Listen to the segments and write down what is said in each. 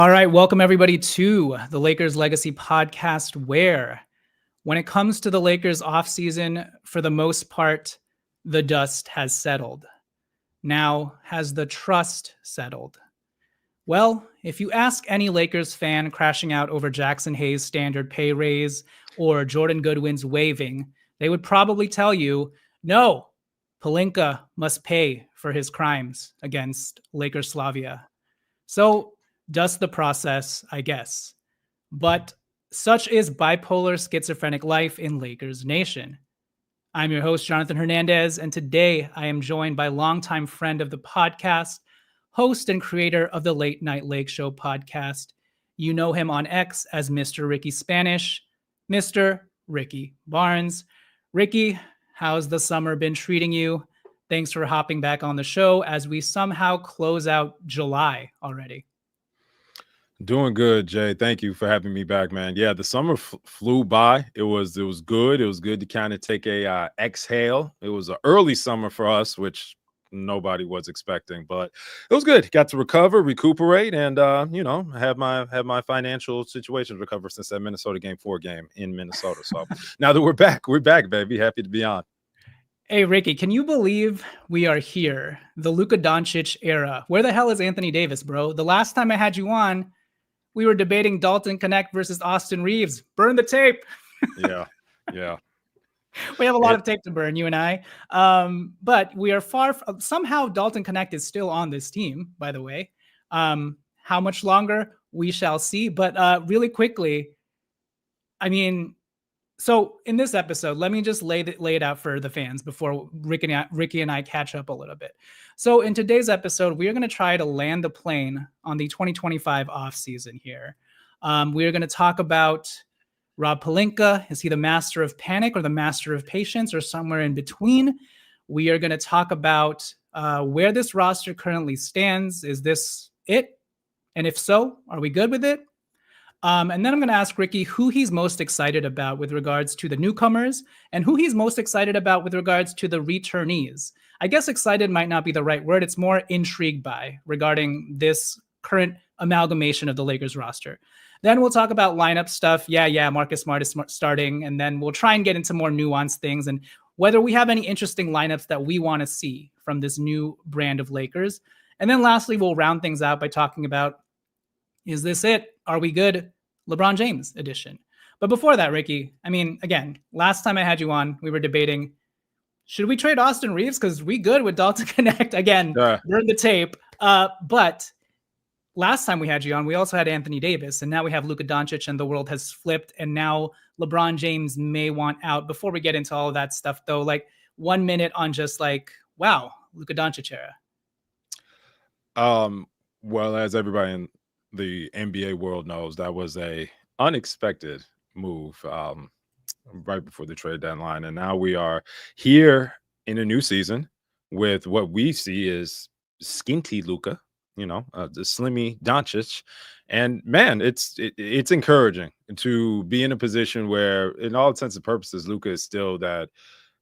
All right, welcome everybody to the Lakers Legacy Podcast, where when it comes to the Lakers offseason, for the most part, the dust has settled. Now, has the trust settled? Well, if you ask any Lakers fan crashing out over Jackson Hayes' standard pay raise or Jordan Goodwin's waiving, they would probably tell you, no, Pelinka must pay for his crimes against Lakers Slavia. So, dust the process, I guess. But such is bipolar schizophrenic life in Lakers Nation. I'm your host, Jonathan Hernandez, and today I am joined by longtime friend of the podcast, host and creator of the Late Night Lake Show podcast. You know him on X as Mr. Ricky Spanish, Mr. Ricky Barnes. Ricky, how's the summer been treating you? Thanks for hopping back on the show as we somehow close out July already. Doing good, Jay. Thank you for having me back, man. Yeah, the summer flew by. It was good. It was good to kind of take a exhale. It was an early summer for us, which nobody was expecting, but it was good. Got to recover, recuperate, and have my financial situations recover since that Minnesota Game 4 game in Minnesota. So now that we're back, baby. Happy to be on. Hey, Ricky, can you believe we are here? The Luka Doncic era. Where the hell is Anthony Davis, bro? The last time I had you on, we were debating Dalton Connect versus Austin Reeves. Burn the tape. Yeah. We have a lot of tape to burn, you and I. But we are far from, somehow Dalton Connect is still on this team, by the way. How much longer? We shall see. But really quickly, I mean, so in this episode, let me just lay it out for the fans before Ricky and I catch up a little bit. So in today's episode, we are going to try to land the plane on the 2025 offseason here. We are going to talk about Rob Pelinka. Is he the master of panic or the master of patience or somewhere in between? We are going to talk about where this roster currently stands. Is this it? And if so, are we good with it? And then I'm going to ask Ricky who he's most excited about with regards to the newcomers and who he's most excited about with regards to the returnees. I guess excited might not be the right word. It's more intrigued by regarding this current amalgamation of the Lakers roster. Then we'll talk about lineup stuff. Yeah, Marcus Smart is starting. And then we'll try and get into more nuanced things and whether we have any interesting lineups that we want to see from this new brand of Lakers. And then lastly, we'll round things out by talking about, is this it? Are we good? LeBron James edition. But before that, Ricky, I mean, again, last time I had you on, we were debating, should we trade Austin Reeves? Because we good with Dalton Connect. Again, burn the tape. But last time we had you on, we also had Anthony Davis, and now we have Luka Doncic, and the world has flipped, and now LeBron James may want out. Before we get into all of that stuff, though, like 1 minute on just like, wow, Luka Doncic era. Well, as everybody in the NBA world knows, that was a unexpected move right before the trade deadline. And now we are here in a new season with what we see is skinty Luka, the slimmy Doncic. And man, it's encouraging to be in a position where, in all intents and purposes, Luka is still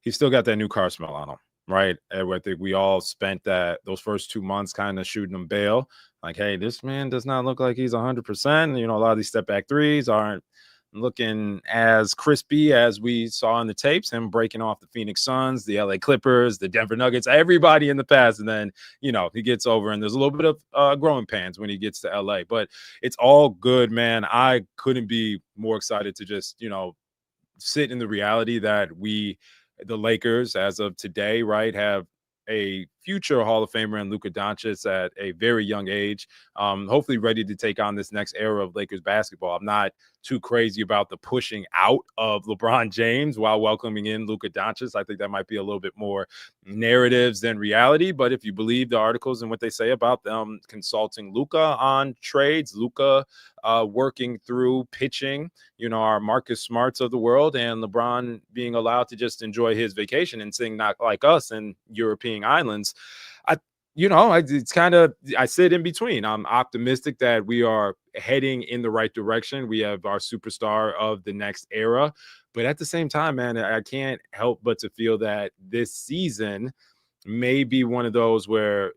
he's still got that new car smell on him. Right. And I think we all spent those first 2 months kind of shooting him bail. Like, hey, this man does not look like he's 100%. A lot of these step back threes aren't looking as crispy as we saw in the tapes, him breaking off the Phoenix Suns, the LA Clippers, the Denver Nuggets, everybody in the past. And then, he gets over and there's a little bit of growing pains when he gets to LA. But it's all good, man. I couldn't be more excited to just, sit in the reality that the Lakers, as of today, right, have a future Hall of Famer in Luka Doncic at a very young age, hopefully ready to take on this next era of Lakers basketball. I'm not too crazy about the pushing out of LeBron James while welcoming in Luka Doncic. I think that might be a little bit more narratives than reality. But if you believe the articles and what they say about them consulting Luka on trades, Luka working through pitching, our Marcus Smarts of the world, and LeBron being allowed to just enjoy his vacation and sing Not Like Us in European islands, it's kind of, I sit in between. I'm optimistic that we are heading in the right direction. We have our superstar of the next era. But at the same time, man, I can't help but to feel that this season may be one of those where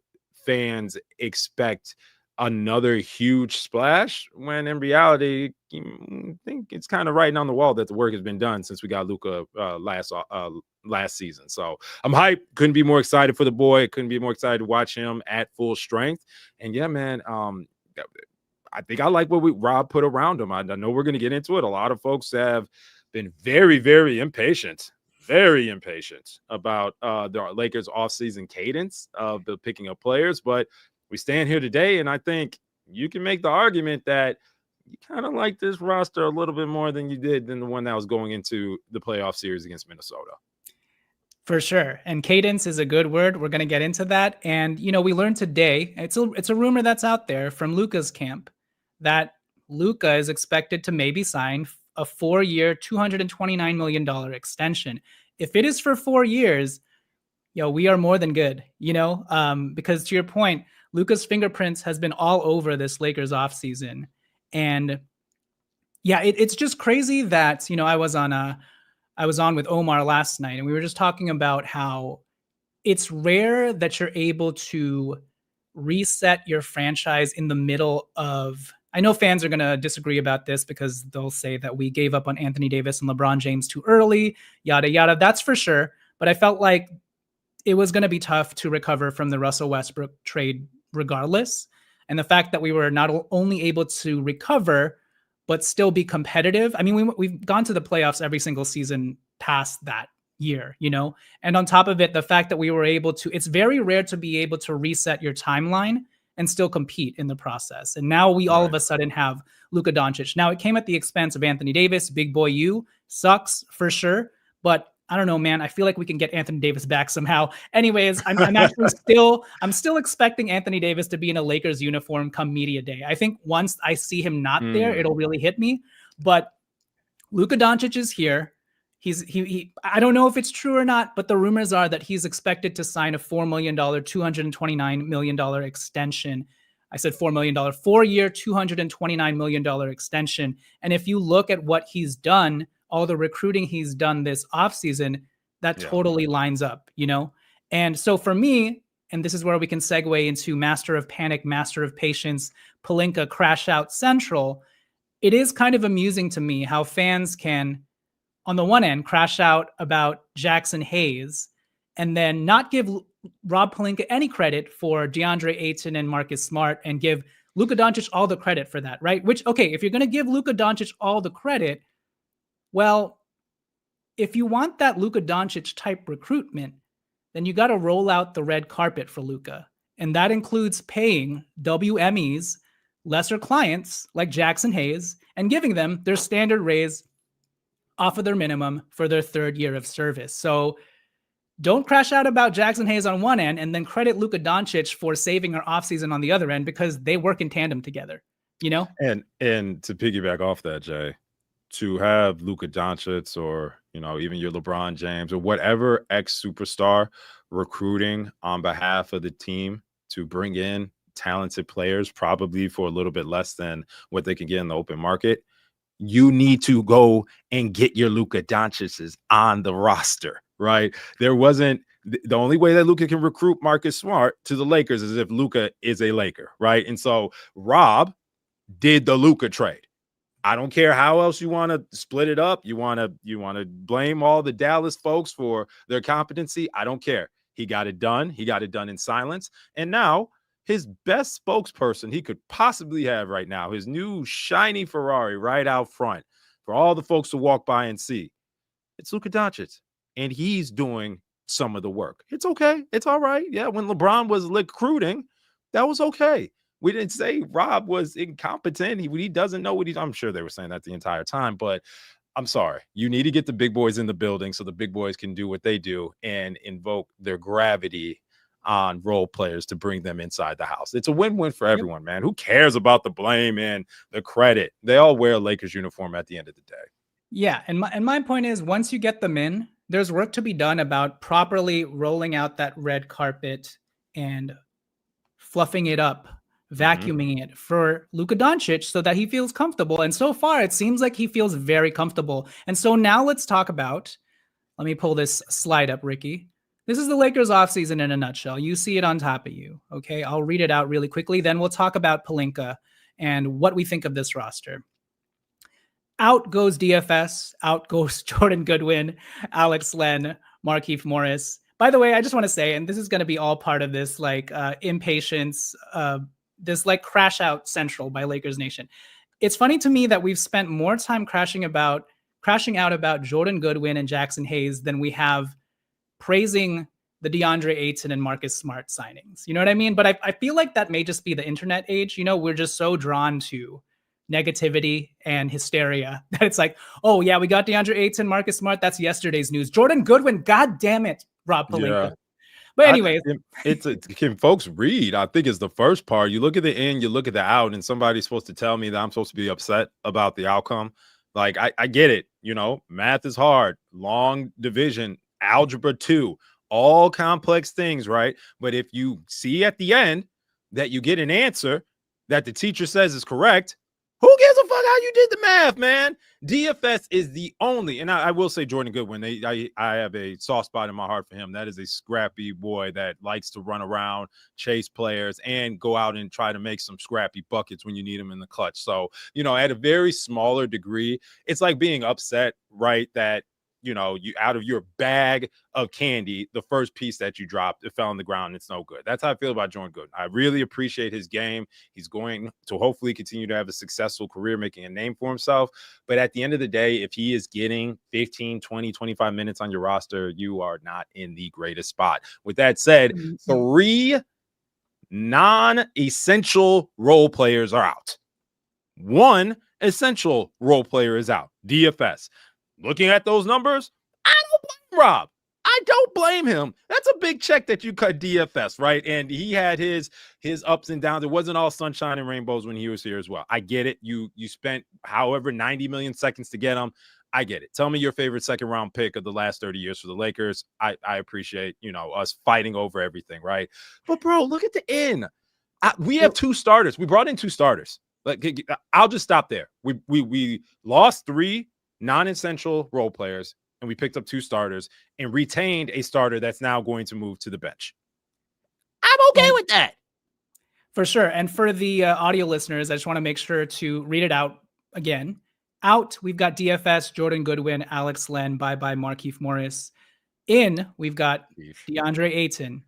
fans expect another huge splash, when in reality, I think it's kind of writing on the wall that the work has been done since we got Luka last season. So I'm hyped. Couldn't be more excited for the boy. Couldn't be more excited to watch him at full strength. And yeah, man, I think I like what Rob put around him. I know we're going to get into it. A lot of folks have been very, very impatient about the Lakers offseason cadence of the picking up players. But we stand here today, and I think you can make the argument that you kind of like this roster a little bit more than you did than the one that was going into the playoff series against Minnesota. For sure. And cadence is a good word. We're going to get into that. And, we learned today, it's a rumor that's out there from Luka's camp that Luka is expected to maybe sign a 4-year, $229 million extension. If it is for 4 years, we are more than good, because to your point, Luka's fingerprints has been all over this Lakers offseason. And yeah, it's just crazy that, I was on with Omar last night, and we were just talking about how it's rare that you're able to reset your franchise in the middle of. I know fans are going to disagree about this because they'll say that we gave up on Anthony Davis and LeBron James too early, yada, yada. That's for sure. But I felt like it was going to be tough to recover from the Russell Westbrook trade regardless. And the fact that we were not only able to recover, but still be competitive. I mean, we've gone to the playoffs every single season past that year, and on top of it, the fact that we were able to, it's very rare to be able to reset your timeline and still compete in the process. And now we all of a sudden have Luka Doncic. Now it came at the expense of Anthony Davis. Big boy, you sucks for sure. But I don't know, man. I feel like we can get Anthony Davis back somehow. Anyways, I'm actually still expecting Anthony Davis to be in a Lakers uniform come media day. I think once I see him not there, it'll really hit me. But Luka Doncic is here. He I don't know if it's true or not, but the rumors are that he's expected to sign a $4 million, $229 million extension. I said $4 million, 4-year, $229 million extension. And if you look at what he's done, all the recruiting he's done this offseason, that totally lines up, And so for me, and this is where we can segue into Master of Panic, Master of Patience, Pelinka Crash Out Central. It is kind of amusing to me how fans can, on the one end, crash out about Jackson Hayes and then not give Rob Pelinka any credit for DeAndre Ayton and Marcus Smart and give Luka Doncic all the credit for that, right? Which, okay, if you're going to give Luka Doncic all the credit, well, if you want that Luka Doncic type recruitment, then you got to roll out the red carpet for Luka. And that includes paying WMEs, lesser clients like Jackson Hayes, and giving them their standard raise off of their minimum for their 3rd year of service. So don't crash out about Jackson Hayes on one end and then credit Luka Doncic for saving our offseason on the other end, because they work in tandem together, And to piggyback off that, Jay, to have Luka Doncic or, even your LeBron James or whatever ex-superstar recruiting on behalf of the team to bring in talented players, probably for a little bit less than what they can get in the open market, you need to go and get your Luka Doncic's on the roster, right? There wasn't the only way that Luka can recruit Marcus Smart to the Lakers is if Luka is a Laker, right? And so Rob did the Luka trade. I don't care how else you want to split it up. You want to blame all the Dallas folks for their competency. I don't care. He got it done. He got it done in silence. And now his best spokesperson he could possibly have right now, his new shiny Ferrari right out front for all the folks to walk by and see, it's Luka Doncic. And he's doing some of the work. It's okay. It's all right. Yeah, when LeBron was recruiting, that was okay. We didn't say Rob was incompetent. He doesn't know what I'm sure they were saying that the entire time, but I'm sorry. You need to get the big boys in the building so the big boys can do what they do and invoke their gravity on role players to bring them inside the house. It's a win-win for everyone, man. Who cares about the blame and the credit? They all wear a Lakers uniform at the end of the day. Yeah, and my point is, once you get them in, there's work to be done about properly rolling out that red carpet and fluffing it up, vacuuming it for Luka Doncic so that he feels comfortable. And so far, it seems like he feels very comfortable. And so now let's talk about, let me pull this slide up, Ricky. This is the Lakers offseason in a nutshell. You see it on top of you. Okay. I'll read it out really quickly. Then we'll talk about Pelinka and what we think of this roster. Out goes DFS. Out goes Jordan Goodwin, Alex Len, Markieff Morris. By the way, I just want to say, and this is going to be all part of this like impatience, this like crash out central by Lakers Nation. It's funny to me that we've spent more time crashing out about Jordan Goodwin and Jackson Hayes than we have praising the DeAndre Ayton and Marcus Smart signings. You know what I mean? But I feel like that may just be the internet age. You know, we're just so drawn to negativity and hysteria that it's like, oh yeah, we got DeAndre Ayton, Marcus Smart. That's yesterday's news. Jordan Goodwin, god damn it, Rob Pelinka. Yeah. But anyways, can folks read? I think it's the first part. You look at the in, you look at the out, and somebody's supposed to tell me that I'm supposed to be upset about the outcome. Like I get it. You know, math is hard. Long division, algebra 2, all complex things, right? But if you see at the end that you get an answer that the teacher says is correct, who gives a fuck how you did the math, man? DFS is the only, and I will say Jordan Goodwin, I have a soft spot in my heart for him. That is a scrappy boy that likes to run around, chase players, and go out and try to make some scrappy buckets when you need them in the clutch. So, you know, at a very smaller degree, it's like being upset, right, that, you know, you out of your bag of candy, the first piece that you dropped, it fell on the ground. It's no good. That's how I feel about Jordan Goodwin. I really appreciate his game. He's going to hopefully continue to have a successful career, making a name for himself. But at the end of the day, if he is getting 15, 20, 25 minutes on your roster, you are not in the greatest spot. With that said, 3 non-essential role players are out. 1 essential role player is out. DFS. Looking at those numbers, I don't blame Rob. I don't blame him. That's a big check that you cut DFS, right? And he had his ups and downs. It wasn't all sunshine and rainbows when he was here as well. I get it. You spent however 90 million seconds to get him. I get it. Tell me your favorite second round pick of the last 30 years for the Lakers. I appreciate, you know, us fighting over everything, right? But bro, look at the in. We have 2 starters. We brought in 2 starters. Like, I'll just stop there. We lost 3 non-essential role players, and we picked up 2 starters and retained a starter that's now going to move to the bench. I'm okay with that. For sure. And for the audio listeners, I just want to make sure to read it out again. Out, we've got DFS, Jordan Goodwin, Alex Len, bye-bye, Markieff Morris. In, we've got DeAndre Ayton,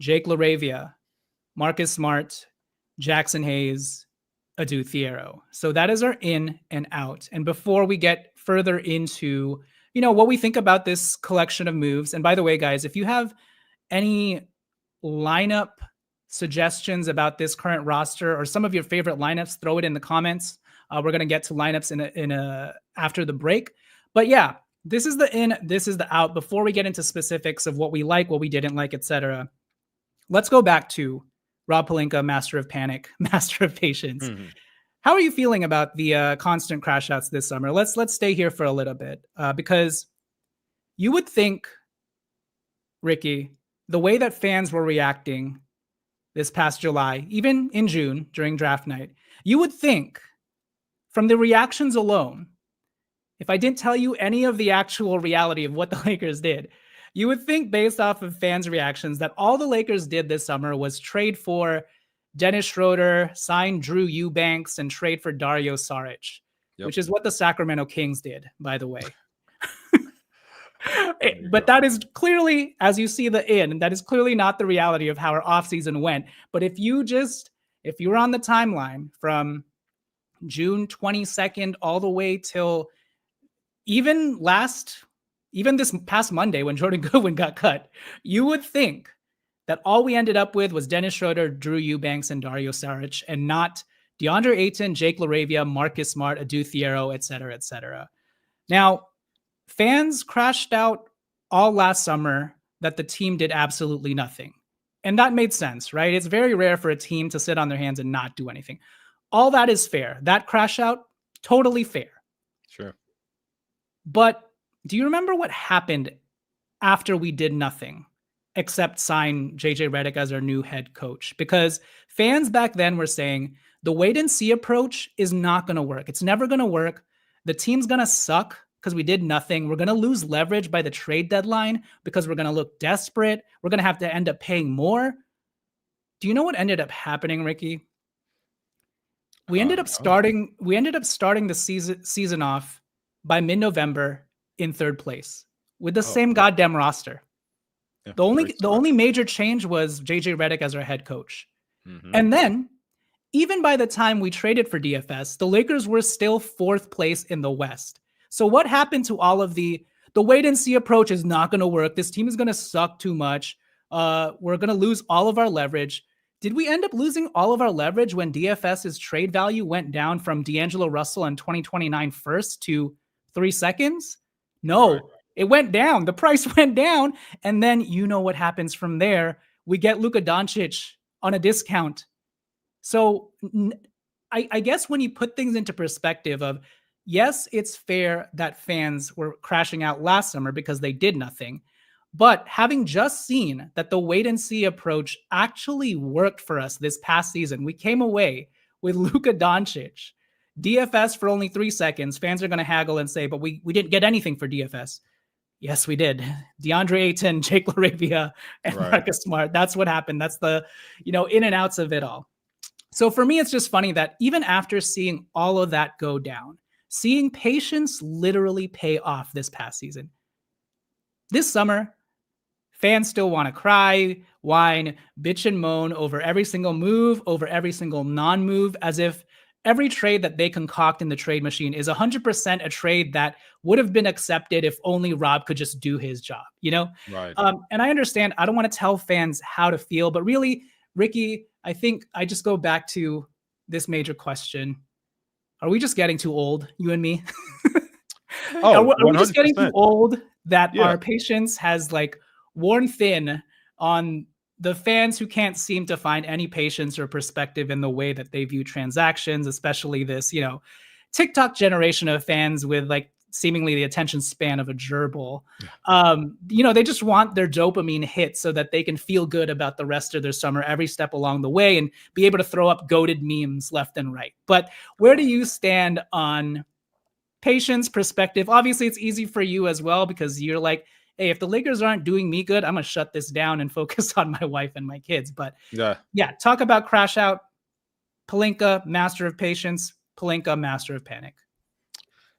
Jake LaRavia, Marcus Smart, Jackson Hayes, Adu Thiero. So that is our in and out. And before we get further into, you know, what we think about this collection of moves, and by the way, guys, if you have any lineup suggestions about this current roster or some of your favorite lineups, throw it in the comments. We're going to get to lineups after the break. But yeah, this is the in, this is the out. Before we get into specifics of what we like, what we didn't like, etc., let's go back to Rob Pelinka, master of panic, master of patience. Mm-hmm. How are you feeling about the constant crash outs this summer? Let's stay here for a little bit because you would think, Ricky, the way that fans were reacting this past July, even in June during draft night, you would think from the reactions alone, if I didn't tell you any of the actual reality of what the Lakers did, you would think based off of fans' reactions that all the Lakers did this summer was trade for Dennis Schroeder, sign Drew Eubanks, and trade for Dario Saric, which is what the Sacramento Kings did, by the way. But that is clearly, as you see the in, that is clearly not the reality of how our offseason went. But if you were on the timeline from June 22nd all the way till even this past Monday when Jordan Goodwin got cut, you would think that all we ended up with was Dennis Schroeder, Drew Eubanks, and Dario Saric, and not DeAndre Ayton, Jake LaRavia, Marcus Smart, Adu Thiero, et cetera, et cetera. Now, fans crashed out all last summer that the team did absolutely nothing. And that made sense, right? It's very rare for a team to sit on their hands and not do anything. All that is fair. That crash out, totally fair. Sure. But do you remember what happened after we did nothing except sign JJ Redick as our new head coach? Because fans back then were saying the wait and see approach is not going to work. It's never going to work. The team's going to suck because we did nothing. We're going to lose leverage by the trade deadline because we're going to look desperate. We're going to have to end up paying more. Do you know what ended up happening, Ricky? We ended up starting the season off by mid-November in third place with the same goddamn roster. Yeah, The only major change was JJ Redick as our head coach. And then even by the time we traded for DFS, the Lakers were still fourth place in the West. So what happened to all of the wait and see approach is not going to work. This team is going to suck too much. We're going to lose all of our leverage. Did we end up losing all of our leverage when DFS's trade value went down from D'Angelo Russell and 2029 first to 3 seconds? No, it went down. The price went down. And then you know what happens from there. We get Luka Doncic on a discount. So I guess when you put things into perspective of, yes, it's fair that fans were crashing out last summer because they did nothing. But having just seen that the wait and see approach actually worked for us this past season, we came away with Luka Doncic, DFS for only 3 seconds. Fans are going to haggle and say, but we didn't get anything for DFS. Yes, we did. DeAndre Ayton, Jake LaRavia, and Marcus Smart. That's what happened. That's the, in and outs of it all. So for me, it's just funny that even after seeing all of that go down, seeing patience literally pay off this past season, this summer, fans still want to cry, whine, bitch, and moan over every single move, over every single non-move, as if every trade that they concoct in the trade machine is 100% a trade that would have been accepted if only Rob could just do his job, Right. And I understand, I don't want to tell fans how to feel, but really, Ricky, I think I just go back to this major question. Are we just getting too old, you and me? Are we just getting too old that our patience has worn thin on the fans who can't seem to find any patience or perspective in the way that they view transactions, especially this, TikTok generation of fans with seemingly the attention span of a gerbil. They just want their dopamine hit so that they can feel good about the rest of their summer every step along the way and be able to throw up goated memes left and right. But where do you stand on patience, perspective? Obviously, it's easy for you as well because you're like, hey, if the Lakers aren't doing me good, I'm going to shut this down and focus on my wife and my kids. But yeah, talk about crash out. Pelinka, master of patience. Pelinka, master of panic.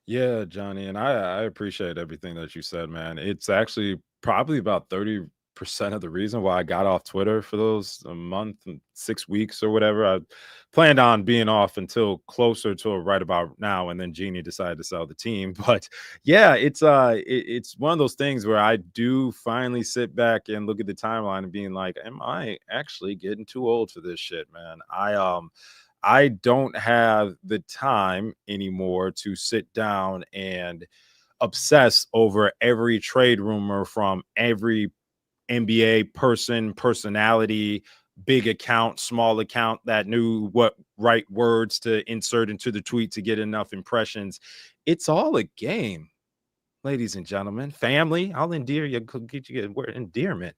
Yeah, Johnny, and I appreciate everything that you said, man. It's actually probably about 30% of the reason why I got off Twitter for those a month and 6 weeks or whatever. I planned on being off until closer to right about now, and then Jeannie decided to sell the team. But yeah, it's one of those things where I do finally sit back and look at the timeline and being like, am I actually getting too old for this shit, man? I don't have the time anymore to sit down and obsess over every trade rumor from every NBA personality, big account, small account that knew what right words to insert into the tweet to get enough impressions. It's all a game, ladies and gentlemen. Family, I'll endear you, get you a word endearment.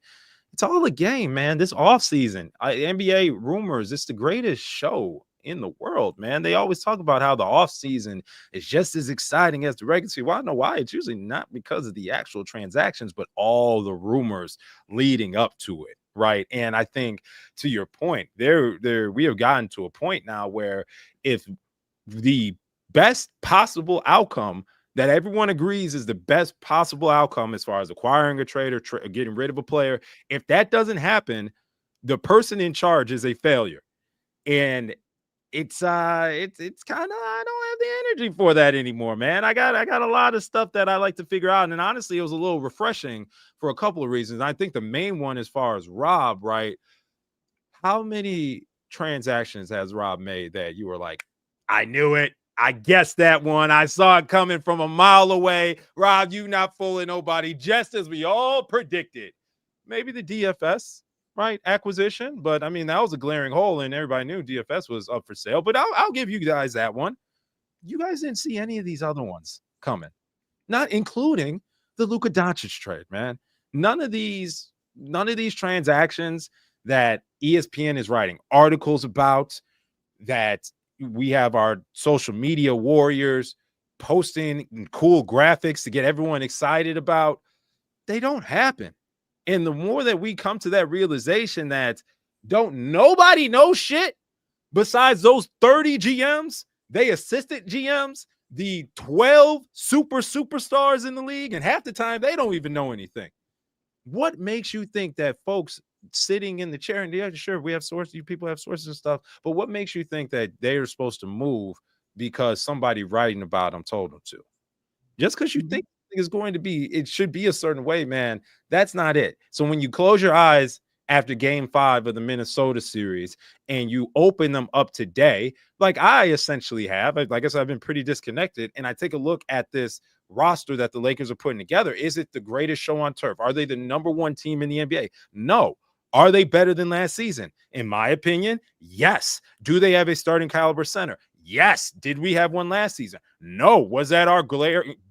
It's all a game, man. This offseason, NBA rumors, it's the greatest show in the world, man. They always talk about how the offseason is just as exciting as the regular season. Well, I know why. It's usually not because of the actual transactions, but all the rumors leading up to it, right? And I think, to your point, we have gotten to a point now where if the best possible outcome that everyone agrees is the best possible outcome as far as acquiring a trade or getting rid of a player, if that doesn't happen, the person in charge is a failure. And it's kind of, I don't have the energy for that anymore, man. I got a lot of stuff that I like to figure out. And honestly, it was a little refreshing for a couple of reasons. I think the main one, as far as Rob, right? How many transactions has Rob made that you were like, I knew it, I guessed that one, I saw it coming from a mile away? Rob, you not fooling nobody, just as we all predicted. Maybe the DFS acquisition, but I mean, that was a glaring hole, and everybody knew DFS was up for sale. But I'll give you guys that one. You guys didn't see any of these other ones coming, not including the Luka Doncic trade, man. None of these transactions that ESPN is writing articles about, that we have our social media warriors posting cool graphics to get everyone excited about, they don't happen. And the more that we come to that realization that nobody knows shit besides those 30 GMs, they assistant GMs, the 12 superstars in the league, and half the time they don't even know anything. What makes you think that folks sitting in the chair, and yeah, sure, we have sources, you people have sources and stuff, but what makes you think that they're supposed to move because somebody writing about them told them to? Just because you think it should be a certain way, man, that's not it. So when you close your eyes after game 5 of the Minnesota series and you open them up today, like I essentially have, like I said, I've been pretty disconnected, and I take a look at this roster that the Lakers are putting together. Is it the greatest show on turf? Are they the number 1 team in the NBA? No. Are they better than last season? In my opinion, yes. Do they have a starting caliber center? Yes. Did we have one last season? No. Was that our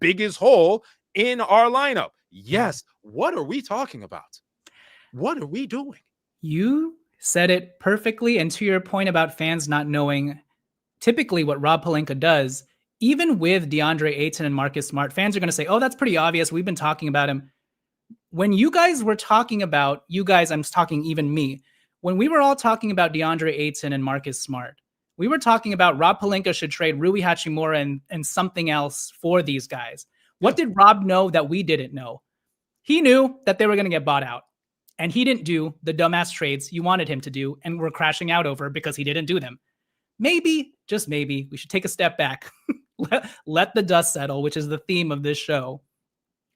biggest hole in our lineup? Yes. What are we talking about? What are we doing? You said it perfectly. And to your point about fans not knowing typically what Rob Pelinka does, even with DeAndre Ayton and Marcus Smart, fans are going to say, oh, that's pretty obvious. We've been talking about him. When you guys were talking about, I'm talking even me, when we were all talking about DeAndre Ayton and Marcus Smart, we were talking about Rob Pelinka should trade Rui Hachimura and something else for these guys. What did Rob know that we didn't know? He knew that they were going to get bought out. And he didn't do the dumbass trades you wanted him to do and we're crashing out over because he didn't do them. Maybe, just maybe, we should take a step back, let the dust settle, which is the theme of this show,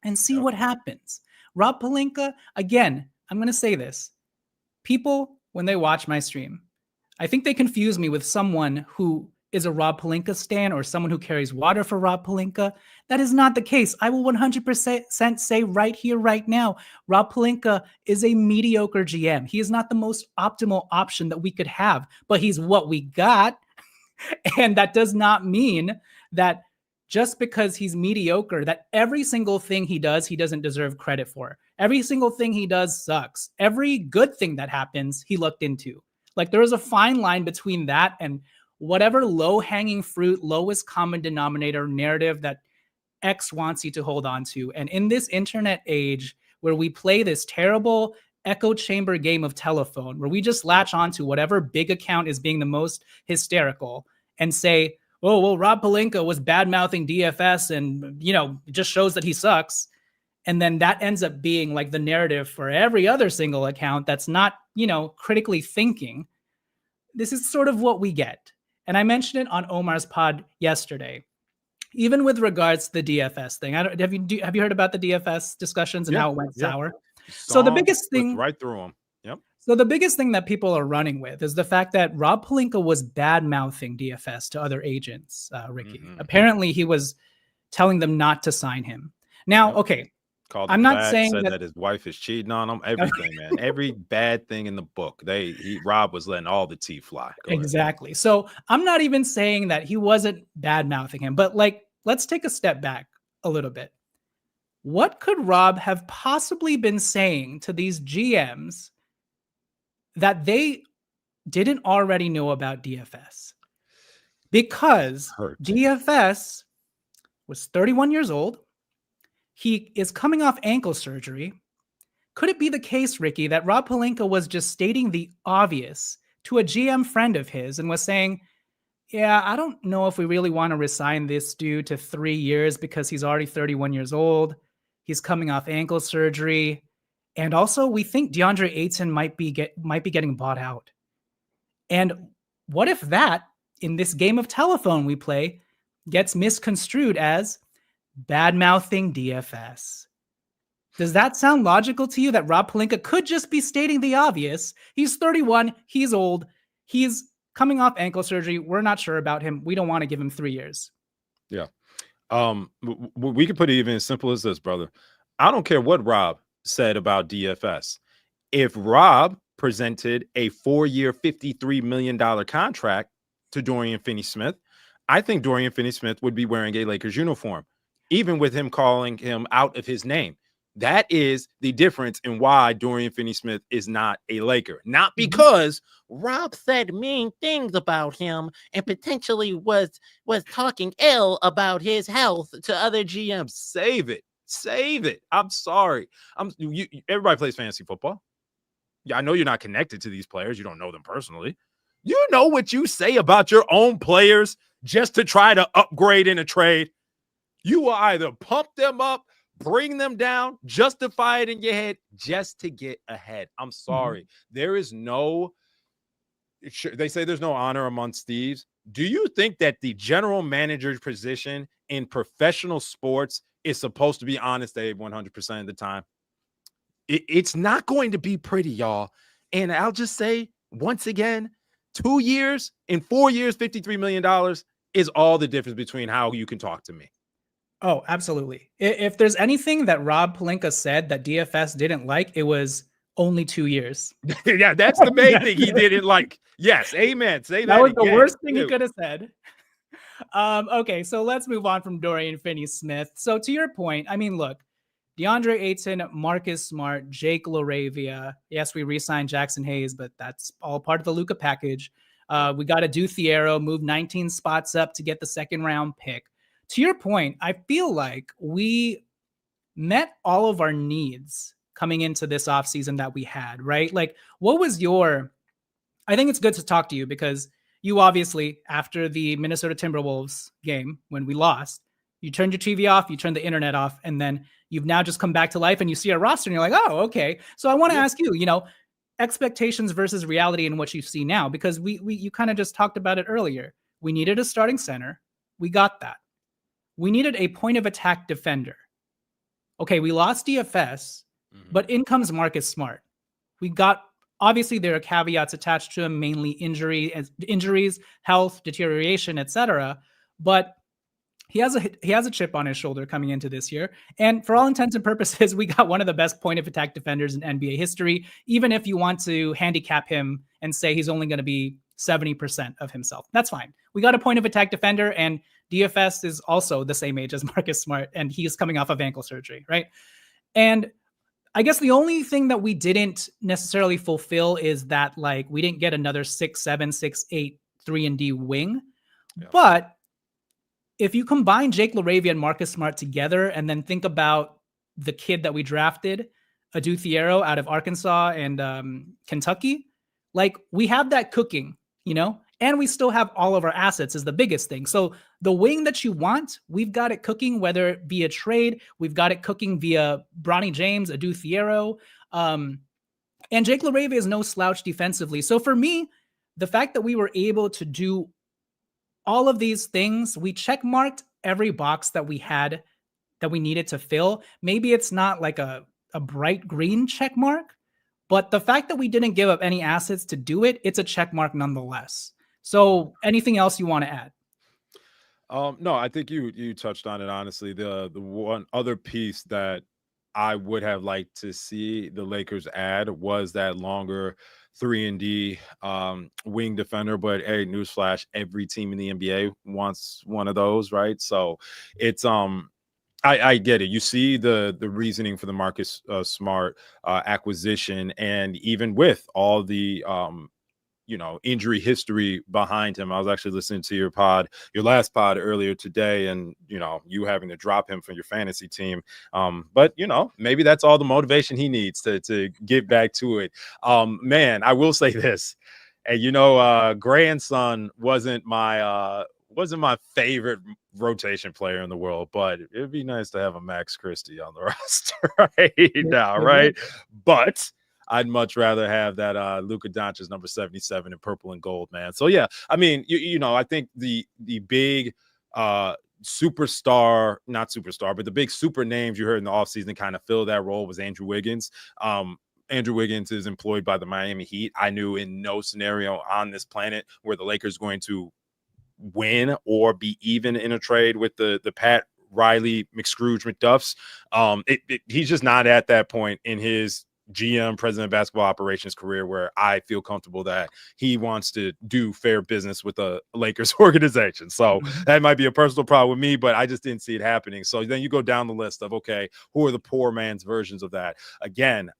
and see what happens. Rob Pelinka, again, I'm going to say this. People, when they watch my stream, I think they confuse me with someone who is a Rob Pelinka stan or someone who carries water for Rob Pelinka. That is not the case. I will 100% say right here, right now, Rob Pelinka is a mediocre GM. He is not the most optimal option that we could have, but he's what we got. And that does not mean that just because he's mediocre, that every single thing he does, he doesn't deserve credit for. Every single thing he does sucks. Every good thing that happens, he looked into. Like there is a fine line between that and whatever low-hanging fruit, lowest common denominator narrative that X wants you to hold on to. And in this internet age where we play this terrible echo chamber game of telephone, where we just latch on to whatever big account is being the most hysterical and say, oh, well, Rob Pelinka was bad-mouthing DFS and, it just shows that he sucks. And then that ends up being like the narrative for every other single account that's not, critically thinking. This is sort of what we get. And I mentioned it on Omar's pod yesterday, even with regards to the DFS thing. Have you heard about the DFS discussions and how it went sour? So the biggest thing right through them. Yep. So the biggest thing that people are running with is the fact that Rob Pelinka was bad-mouthing DFS to other agents, Ricky. Mm-hmm. Apparently, he was telling them not to sign him. Now, okay, I'm not saying that his wife is cheating on him. Everything, man. Every bad thing in the book. Rob was letting all the tea fly. Exactly. So I'm not even saying that he wasn't bad-mouthing him, but let's take a step back a little bit. What could Rob have possibly been saying to these GMs that didn't already know about DFS? Because DFS was 31 years old. He is coming off ankle surgery. Could it be the case, Ricky, that Rob Pelinka was just stating the obvious to a GM friend of his and was saying, yeah, I don't know if we really want to resign this dude to 3 years because he's already 31 years old. He's coming off ankle surgery. And also, we think DeAndre Ayton might be getting bought out. And what if that, in this game of telephone we play, gets misconstrued as bad-mouthing DFS? Does that sound logical to you that Rob Pelinka could just be stating the obvious? He's 31. He's old. He's coming off ankle surgery. We're not sure about him. We don't want to give him 3 years. Yeah. We could put it even as simple as this, brother. I don't care what Rob said about DFS. If Rob presented a 4-year, $53 million contract to Dorian Finney-Smith, I think Dorian Finney-Smith would be wearing a Lakers uniform, even with him calling him out of his name. That is the difference in why Dorian Finney-Smith is not a Laker. Not because Rob said mean things about him and potentially was talking ill about his health to other GMs. Save it. Save it. I'm sorry. Everybody plays fantasy football. Yeah, I know you're not connected to these players. You don't know them personally. You know what you say about your own players just to try to upgrade in a trade. You will either pump them up, bring them down, justify it in your head just to get ahead. I'm sorry. There is no, they say there's no honor amongst thieves. Do you think that the general manager's position in professional sports is supposed to be honest, Dave, 100% of the time? It's not going to be pretty, y'all. And I'll just say, once again, 2 years and 4 years, $53 million is all the difference between how you can talk to me. Oh, absolutely. If there's anything that Rob Pelinka said that DFS didn't like, it was only 2 years. Yeah, that's the main thing he didn't like. Yes, amen. Say that. That was again. The worst thing he could have said. Okay, so let's move on from Dorian Finney-Smith. So to your point, I mean, look, DeAndre Ayton, Marcus Smart, Jake LaRavia. Yes, we re-signed Jackson Hayes, but that's all part of the Luka package. We got a Thiero, move 19 spots up to get the second round pick. To your point, I feel like we met all of our needs coming into this offseason that we had, right? Like, what was I think it's good to talk to you because you obviously, after the Minnesota Timberwolves game, when we lost, you turned your TV off, you turned the internet off, and then you've now just come back to life and you see our roster and you're like, oh, okay. So I want to ask you, expectations versus reality in what you see now, because you kind of just talked about it earlier. We needed a starting center. We got that. We needed a point of attack defender. Okay, we lost DFS, but in comes Marcus Smart. We got, obviously there are caveats attached to him, mainly injuries, health, deterioration, etc. But he has a chip on his shoulder coming into this year. And for all intents and purposes, we got one of the best point of attack defenders in NBA history, even if you want to handicap him and say he's only going to be 70% of himself. That's fine. We got a point of attack defender, and DFS is also the same age as Marcus Smart, and he's coming off of ankle surgery, right? And I guess the only thing that we didn't necessarily fulfill is that, like, we didn't get another 6'7", 6'8", 3-and-D wing. Yeah. But if you combine Jake LaRavia and Marcus Smart together and then think about the kid that we drafted, Adu Thiero out of Arkansas and Kentucky, like, we have that cooking, and we still have all of our assets is the biggest thing. So the wing that you want, we've got it cooking, whether it be a trade, we've got it cooking via Bronny James, Adu Thiero, and Jake LaRavia is no slouch defensively. So for me, the fact that we were able to do all of these things, we check marked every box that we had that we needed to fill. Maybe it's not like a bright green check mark, but the fact that we didn't give up any assets to do it, it's a check mark nonetheless. So anything else you want to add? No, I think you touched on it, honestly. The one other piece that I would have liked to see the Lakers add was that longer 3-and-D wing defender. But hey, newsflash, every team in the NBA wants one of those, right? So it's I get it. You see the reasoning for the Marcus Smart acquisition, and even with all the injury history behind him. I was actually listening to your last pod earlier today, and you having to drop him from your fantasy team. But maybe that's all the motivation he needs to get back to it. Man, I will say this, and grandson wasn't my favorite rotation player in the world, but it'd be nice to have a Max Christie on the roster right now, right? But I'd much rather have that Luka Doncic number 77 in purple and gold, man. So yeah, I mean, I think the big superstar, not superstar, but the big super names you heard in the offseason kind of fill that role was Andrew Wiggins. Andrew Wiggins is employed by the Miami Heat. I knew in no scenario on this planet where the Lakers going to win or be even in a trade with the Pat Riley McScrooge McDuffs. He's just not at that point in his GM, president of basketball operations career where I feel comfortable that he wants to do fair business with the Lakers organization. So that might be a personal problem with me, but I just didn't see it happening. So then you go down the list of, okay, who are the poor man's versions of that? Again,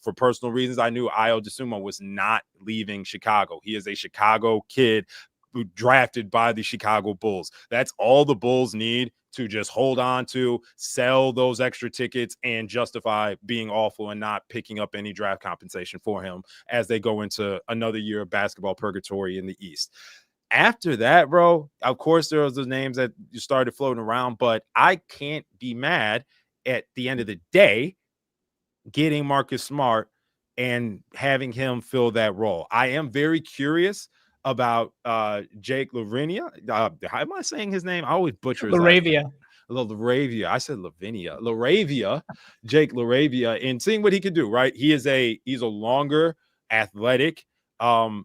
for personal reasons, I knew Ayo Dosunmu was not leaving Chicago. He is a Chicago kid drafted by the Chicago Bulls. That's all the Bulls need to just hold on to, sell those extra tickets, and justify being awful and not picking up any draft compensation for him as they go into another year of basketball purgatory in the East. After that, bro, of course, there was the names that you started floating around, but I can't be mad at the end of the day getting Marcus Smart and having him fill that role. I am very curious about Jake Lavinia. How am I saying his name? I always butcher his Laravia. Laravia. I said Lavinia. Laravia, Jake Laravia, and seeing what he could do, right? He's a longer, athletic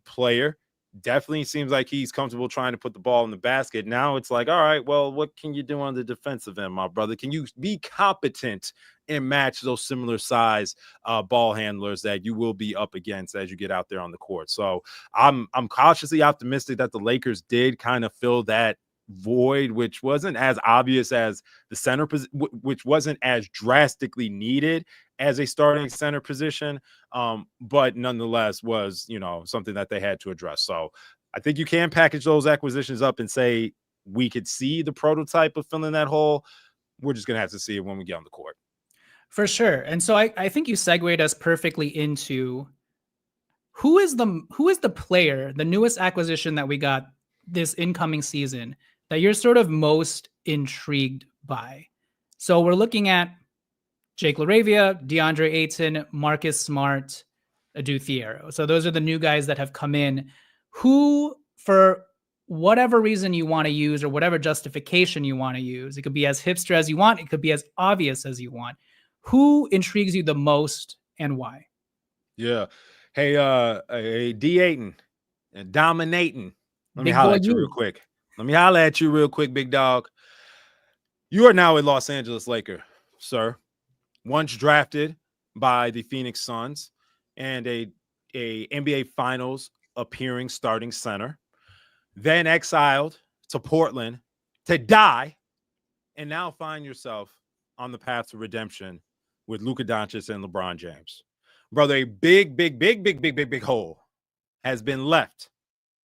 player. Definitely seems like he's comfortable trying to put the ball in the basket. Now it's like, all right, well, what can you do on the defensive end, my brother? Can you be competent and match those similar size ball handlers that you will be up against as you get out there on the court? So I'm cautiously optimistic that the Lakers did kind of fill that void, which wasn't as obvious as the center, which wasn't as drastically needed as a starting center position, but nonetheless was, something that they had to address. So I think you can package those acquisitions up and say we could see the prototype of filling that hole. We're just going to have to see it when we get on the court. For sure. And so I think you segued us perfectly into who is the player, the newest acquisition that we got this incoming season that you're sort of most intrigued by. So we're looking at Jake Laravia, DeAndre Ayton, Marcus Smart, Adu Thiero. So those are the new guys that have come in who, for whatever reason you want to use or whatever justification you want to use, it could be as hipster as you want, it could be as obvious as you want. Who intrigues you the most and why? Yeah. Hey, D. Ayton, dominating. Let me holler at you real quick. Big dog. You are now a Los Angeles Laker, sir. Once drafted by the Phoenix Suns and a NBA Finals appearing starting center, then exiled to Portland to die, and now find yourself on the path to redemption with Luka Doncic and LeBron James. Brother, a big hole has been left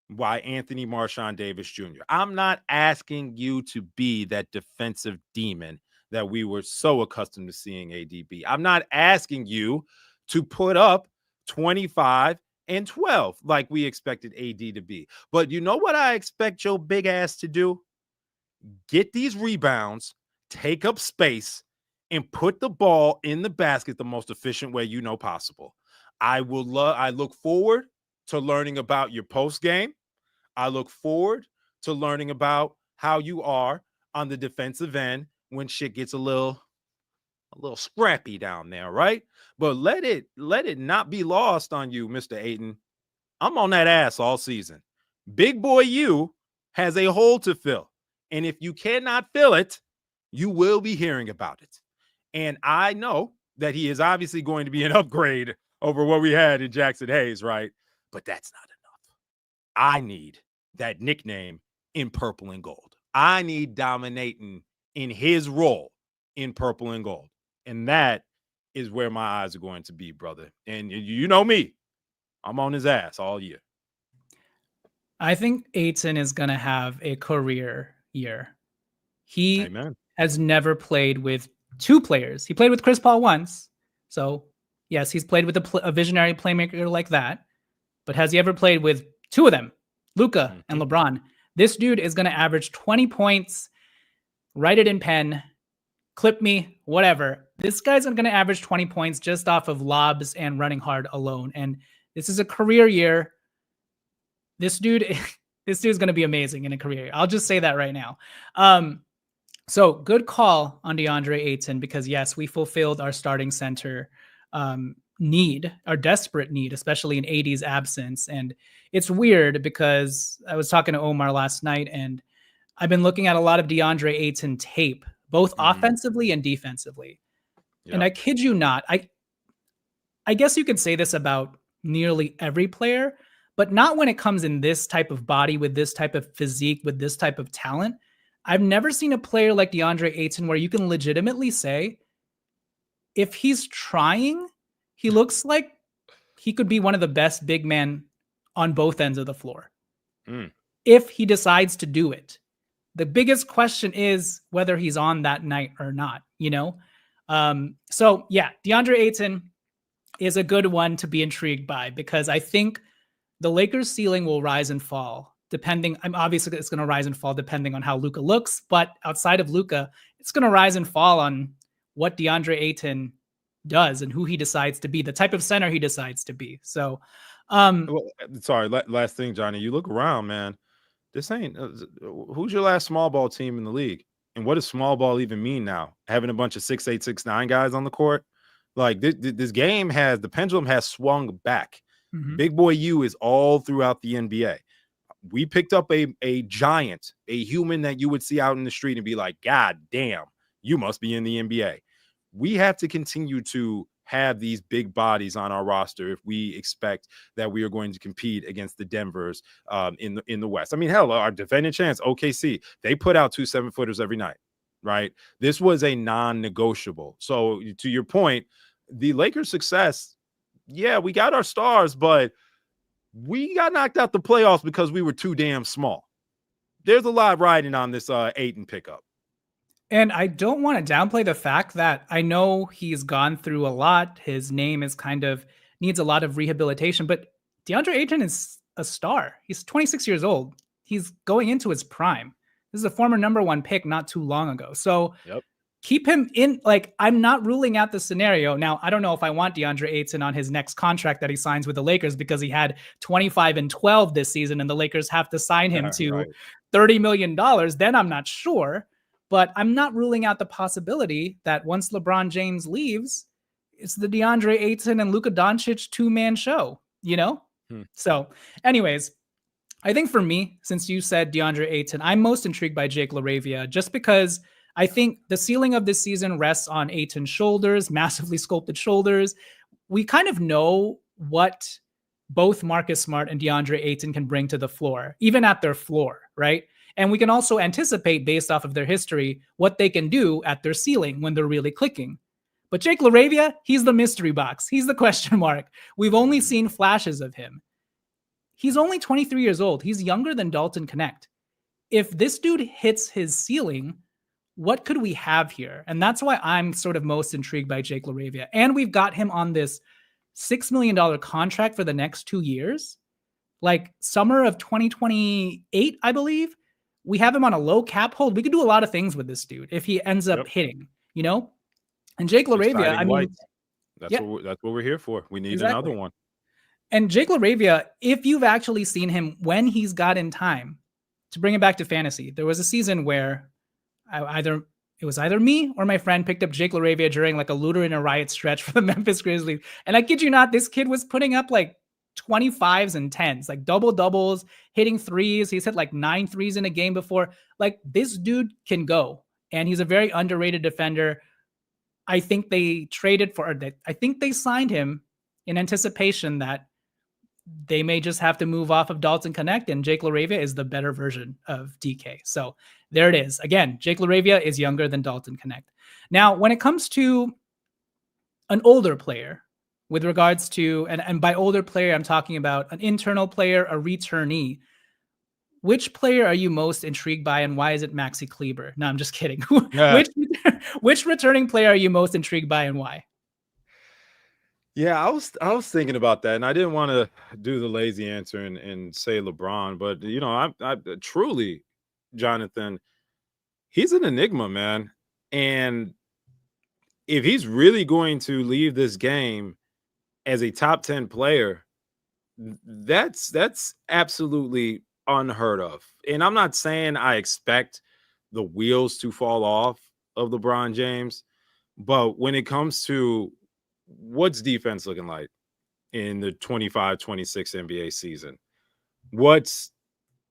by Anthony Marshawn Davis Jr. I'm not asking you to be that defensive demon that we were so accustomed to seeing ADB. I'm not asking you to put up 25 and 12 like we expected AD to be. But you know what I expect your big ass to do? Get these rebounds, take up space, and put the ball in the basket the most efficient way you know possible. I look forward to learning about your post game. I look forward to learning about how you are on the defensive end when shit gets a little scrappy down there, right? But let it not be lost on you, Mr. Ayton. I'm on that ass all season. Big boy you has a hole to fill. And if you cannot fill it, you will be hearing about it. And I know that he is obviously going to be an upgrade over what we had in Jackson Hayes, right? But that's not enough. I need that nickname in purple and gold. I need dominating in his role in purple and gold. And that is where my eyes are going to be, brother. And you know me. I'm on his ass all year. I think Ayton is going to have a career year. He has never played with two players. He played with Chris Paul once. So, yes, he's played with a visionary playmaker like that. But has he ever played with two of them, Luka and LeBron? This dude is going to average 20 points, write it in pen, clip me, whatever. This guy's going to average 20 points just off of lobs and running hard alone. And this is a career year. This dude's going to be amazing in a career year. I'll just say that right now. So good call on DeAndre Ayton, because yes, we fulfilled our starting center need, our desperate need, especially in AD's absence. And it's weird because I was talking to Omar last night and I've been looking at a lot of DeAndre Ayton tape, both offensively and defensively. Yep. And I kid you not, I guess you could say this about nearly every player, but not when it comes in this type of body, with this type of physique, with this type of talent. I've never seen a player like DeAndre Ayton where you can legitimately say, if he's trying, he looks like he could be one of the best big men on both ends of the floor. If he decides to do it. The biggest question is whether he's on that night or not, you know? So yeah, DeAndre Ayton is a good one to be intrigued by, because I think the Lakers' ceiling will rise and fall depending. I'm obviously it's going to rise and fall depending on how Luka looks, but outside of Luka, it's going to rise and fall on what DeAndre Ayton does and who he decides to be, the type of center he decides to be. So, sorry, last thing, Johnny, you look around, man. This ain't who's your last small ball team in the league, and what does small ball even mean now? Having a bunch of 6'8", 6'9" guys on the court, like this game has the pendulum has swung back. Big boy U is all throughout the NBA. We picked up a giant, a human that you would see out in the street and be like, God damn, you must be in the NBA. We have to continue to have these big bodies on our roster if we expect that we are going to compete against the Denvers in the West. I mean, hell, our defending champs, OKC, they put out 2 7-footers every night, right? This was a non-negotiable. So to your point, the Lakers' success, yeah, we got our stars, but we got knocked out the playoffs because we were too damn small. There's a lot riding on this Ayton pickup. And I don't want to downplay the fact that I know he's gone through a lot. His name is kind of needs a lot of rehabilitation, but DeAndre Ayton is a star. He's 26 years old. He's going into his prime. This is a former #1 pick not too long ago. So keep him in. Like, I'm not ruling out the scenario. Now, I don't know if I want DeAndre Ayton on his next contract that he signs with the Lakers, because he had 25 and 12 this season and the Lakers have to sign him to $30 million. Then I'm not sure. But I'm not ruling out the possibility that once LeBron James leaves, it's the DeAndre Ayton and Luka Doncic 2-man show, you know? So anyways, I think for me, since you said DeAndre Ayton, I'm most intrigued by Jake LaRavia, just because I think the ceiling of this season rests on Ayton's shoulders, massively sculpted shoulders. We kind of know what both Marcus Smart and DeAndre Ayton can bring to the floor, even at their floor, right? And we can also anticipate, based off of their history, what they can do at their ceiling when they're really clicking. But Jake LaRavia, he's the mystery box. He's the question mark. We've only seen flashes of him. He's only 23 years old. He's younger than Dalton Connect. If this dude hits his ceiling, what could we have here? And that's why I'm sort of most intrigued by Jake LaRavia. And we've got him on this $6 million contract for the next 2 years, like summer of 2028, I believe. We have him on a low cap hold. We could do a lot of things with this dude if he ends up hitting, you know? And Jake LaRavia, I mean, that's what we're here for. We need another one. And Jake LaRavia, if you've actually seen him when he's got in time, to bring it back to fantasy, there was a season where it was either me or my friend picked up Jake LaRavia during like a looter in a riot stretch for the Memphis Grizzlies. And I kid you not, this kid was putting up like 25s and 10s, like double doubles, hitting threes. He's hit like 9 threes in a game before. Like, this dude can go, and he's a very underrated defender. I think they I think they signed him in anticipation that they may just have to move off of Dalton Connect, and Jake LaRavia is the better version of DK. So there it is. Again, Jake LaRavia is younger than Dalton Connect. Now, when it comes to an older player, with regards to, and by older player, I'm talking about an internal player, a returnee. Which player are you most intrigued by, and why is it Maxi Kleber? No, I'm just kidding. Which returning player are you most intrigued by, and why? Yeah, I was thinking about that, and I didn't want to do the lazy answer and say LeBron, but you know, I truly, Jonathan, he's an enigma, man. And if he's really going to leave this game as a top 10 player, that's absolutely unheard of. And I'm not saying I expect the wheels to fall off of LeBron James, but when it comes to what's defense looking like in the 25-26 NBA season, what's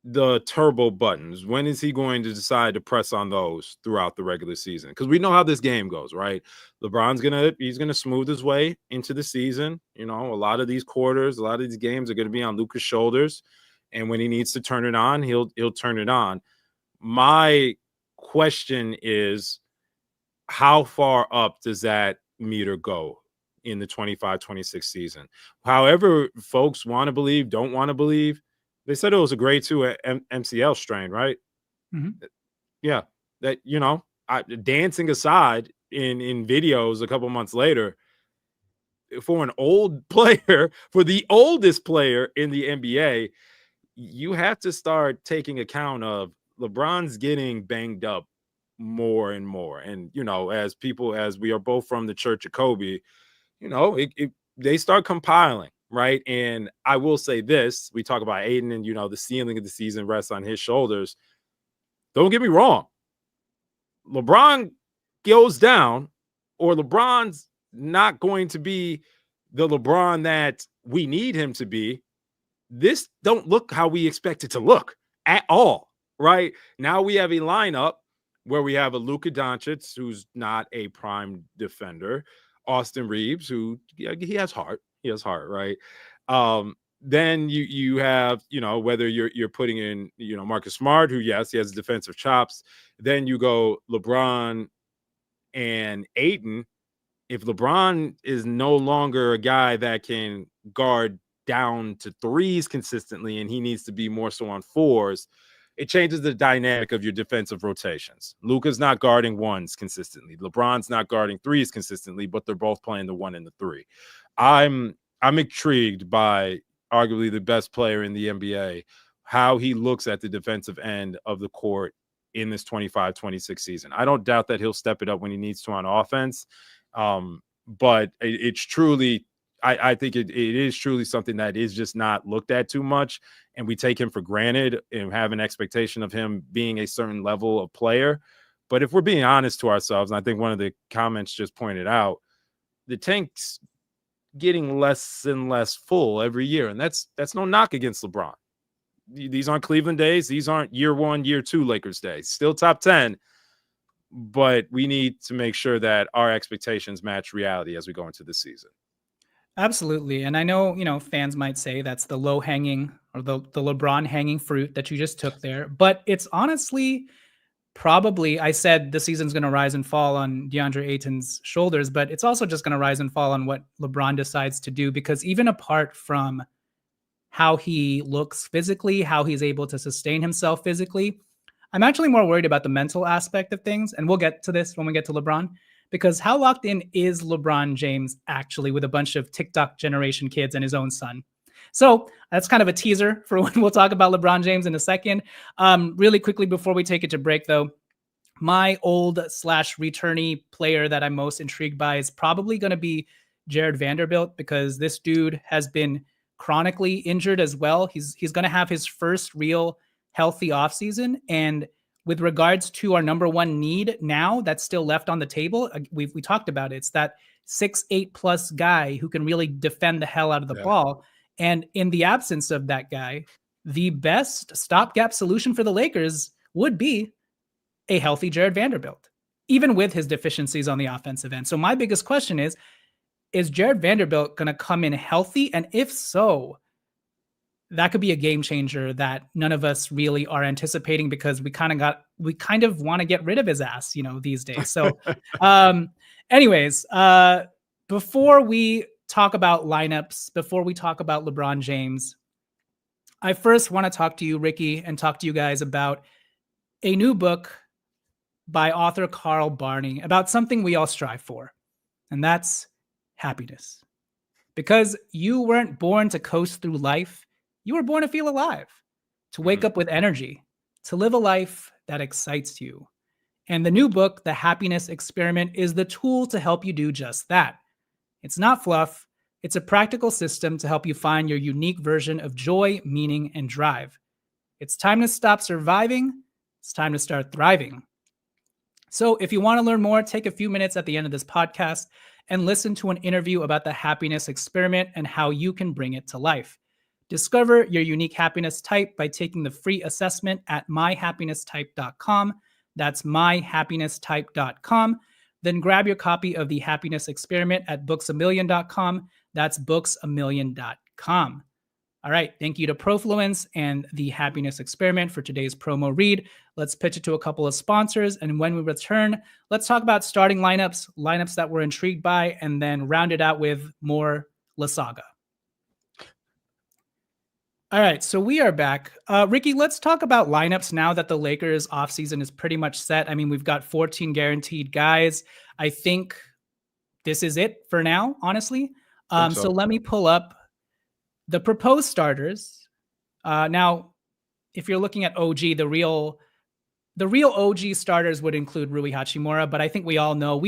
the turbo buttons? When is he going to decide to press on those throughout the regular season? Because we know how this game goes, right? He's gonna smooth his way into the season. You know, a lot of these quarters, a lot of these games are gonna be on Luka's shoulders. And when he needs to turn it on, he'll turn it on. My question is, how far up does that meter go in the 25-26 season? However, folks want to believe, don't want to believe. They said it was a grade 2 MCL strain, right? Mm-hmm. Yeah. That, dancing aside in videos a couple months later, for an old player, for the oldest player in the NBA, you have to start taking account of LeBron's getting banged up more and more. And, as we are both from the church of Kobe, they start compiling, right? And I will say this, we talk about Aiden and, the ceiling of the season rests on his shoulders. Don't get me wrong. LeBron goes down, or LeBron's not going to be the LeBron that we need him to be. This don't look how we expect it to look at all, right? Now we have a lineup where we have a Luka Doncic, who's not a prime defender, Austin Reeves, who he has heart, right? Then you have, whether you're putting in, Marcus Smart, who, yes, he has defensive chops. Then you go LeBron and Ayton. If LeBron is no longer a guy that can guard down to threes consistently, and he needs to be more so on fours, it changes the dynamic of your defensive rotations. Luka's not guarding ones consistently. LeBron's not guarding threes consistently, but they're both playing the 1 and the 3. I'm intrigued by arguably the best player in the NBA, how he looks at the defensive end of the court in this 25-26 season. I don't doubt that he'll step it up when he needs to on offense. But it's truly, I think it is truly something that is just not looked at too much, and we take him for granted and have an expectation of him being a certain level of player. But if we're being honest to ourselves, and I think one of the comments just pointed out, the tank's getting less and less full every year, and that's no knock against LeBron. These aren't Cleveland days. These aren't year 1, year 2 Lakers days. Still top 10. But we need to make sure that our expectations match reality as we go into the season. Absolutely. And I know, fans might say that's the low hanging or the LeBron hanging fruit that you just took there. But it's honestly probably, I said the season's going to rise and fall on DeAndre Ayton's shoulders, but it's also just going to rise and fall on what LeBron decides to do, because even apart from how he looks physically, how he's able to sustain himself physically, I'm actually more worried about the mental aspect of things. And we'll get to this when we get to LeBron, because how locked in is LeBron James actually with a bunch of TikTok generation kids and his own son? So that's kind of a teaser for when we'll talk about LeBron James in a second. Really quickly before we take it to break, though, my old / returnee player that I'm most intrigued by is probably going to be Jared Vanderbilt, because this dude has been chronically injured as well. He's going to have his first real healthy offseason. And with regards to our number one need now that's still left on the table, we talked about it. It's that 6'8+ guy who can really defend the hell out of the ball. And in the absence of that guy, the best stopgap solution for the Lakers would be a healthy Jared Vanderbilt, even with his deficiencies on the offensive end. So my biggest question is Jared Vanderbilt going to come in healthy? And if so, that could be a game changer that none of us really are anticipating, because we kind of want to get rid of his ass, these days. So anyways, before we talk about lineups, before we talk about LeBron James, I first want to talk to you, Ricky, and talk to you guys about a new book by author Carl Barney about something we all strive for, and that's happiness. Because you weren't born to coast through life. You were born to feel alive, to wake up with energy, to live a life that excites you. And the new book, The Happiness Experiment, is the tool to help you do just that. It's not fluff. It's a practical system to help you find your unique version of joy, meaning, and drive. It's time to stop surviving. It's time to start thriving. So if you want to learn more, take a few minutes at the end of this podcast and listen to an interview about the happiness experiment and how you can bring it to life. Discover your unique happiness type by taking the free assessment at myhappinesstype.com. That's myhappinesstype.com. Then grab your copy of The Happiness Experiment at booksamillion.com. That's booksamillion.com. All right. Thank you to Profluence and The Happiness Experiment for today's promo read. Let's pitch it to a couple of sponsors. And when we return, let's talk about starting lineups that we're intrigued by, and then round it out with more LeSaga. All right, so we are back. Ricky, let's talk about lineups now that the Lakers offseason is pretty much set. I mean, we've got 14 guaranteed guys. I think this is it for now, honestly. So let me pull up the proposed starters. Now, if you're looking at OG, the real OG starters would include Rui Hachimura, but I think we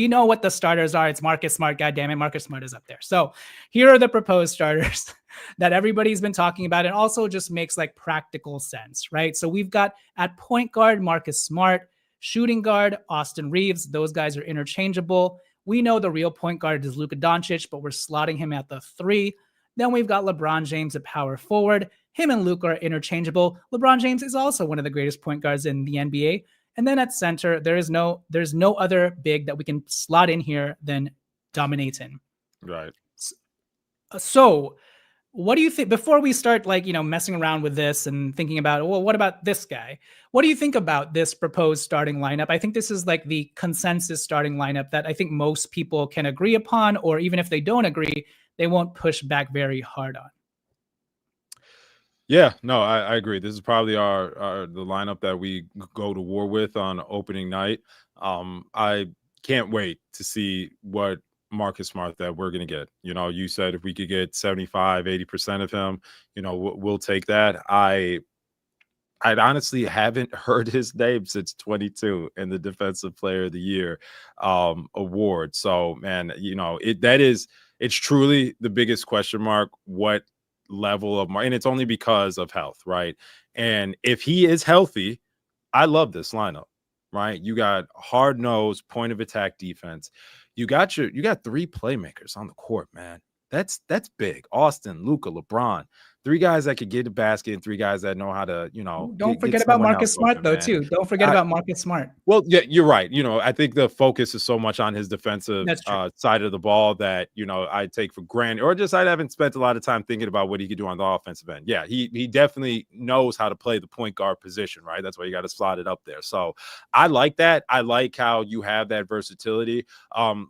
know what the starters are. It's Marcus Smart. God damn it, Marcus Smart is up there. So here are the proposed starters that everybody's been talking about. It also just makes like practical sense, right? So we've got at point guard, Marcus Smart, shooting guard, Austin Reeves. Those guys are interchangeable. We know the real point guard is Luka Doncic, but we're slotting him at the 3. Then we've got LeBron James at power forward. Him and Luka are interchangeable. LeBron James is also one of the greatest point guards in the NBA. And then at center, there's no other big that we can slot in here than Dominatin. Right. So what do you think, before we start messing around with this and thinking about, well, what about this guy? What do you think about this proposed starting lineup? I think this is like the consensus starting lineup that I think most people can agree upon, or even if they don't agree, they won't push back very hard on. Yeah, no, I agree. This is probably the lineup that we go to war with on opening night. I can't wait to see what Marcus Smart that we're going to get. You said if we could get 75, 80% of him, we'll take that. I honestly haven't heard his name since 22 in the Defensive Player of the Year award. So, man, it's truly the biggest question mark. What level of and it's only because of health, right? And if he is healthy, I love this lineup, right? You got hard-nosed point of attack defense. You got 3 playmakers on the court, man. That's big. Austin, Luka, LeBron, 3 guys that could get the basket and 3 guys that know how to, don't forget about Marcus Smart though, too. Don't forget about Marcus Smart. Well, yeah, you're right. I think the focus is so much on his defensive side of the ball that, I take for granted, or just I haven't spent a lot of time thinking about what he could do on the offensive end. Yeah, he definitely knows how to play the point guard position, right? That's why you got to slot it up there. So I like that. I like how you have that versatility.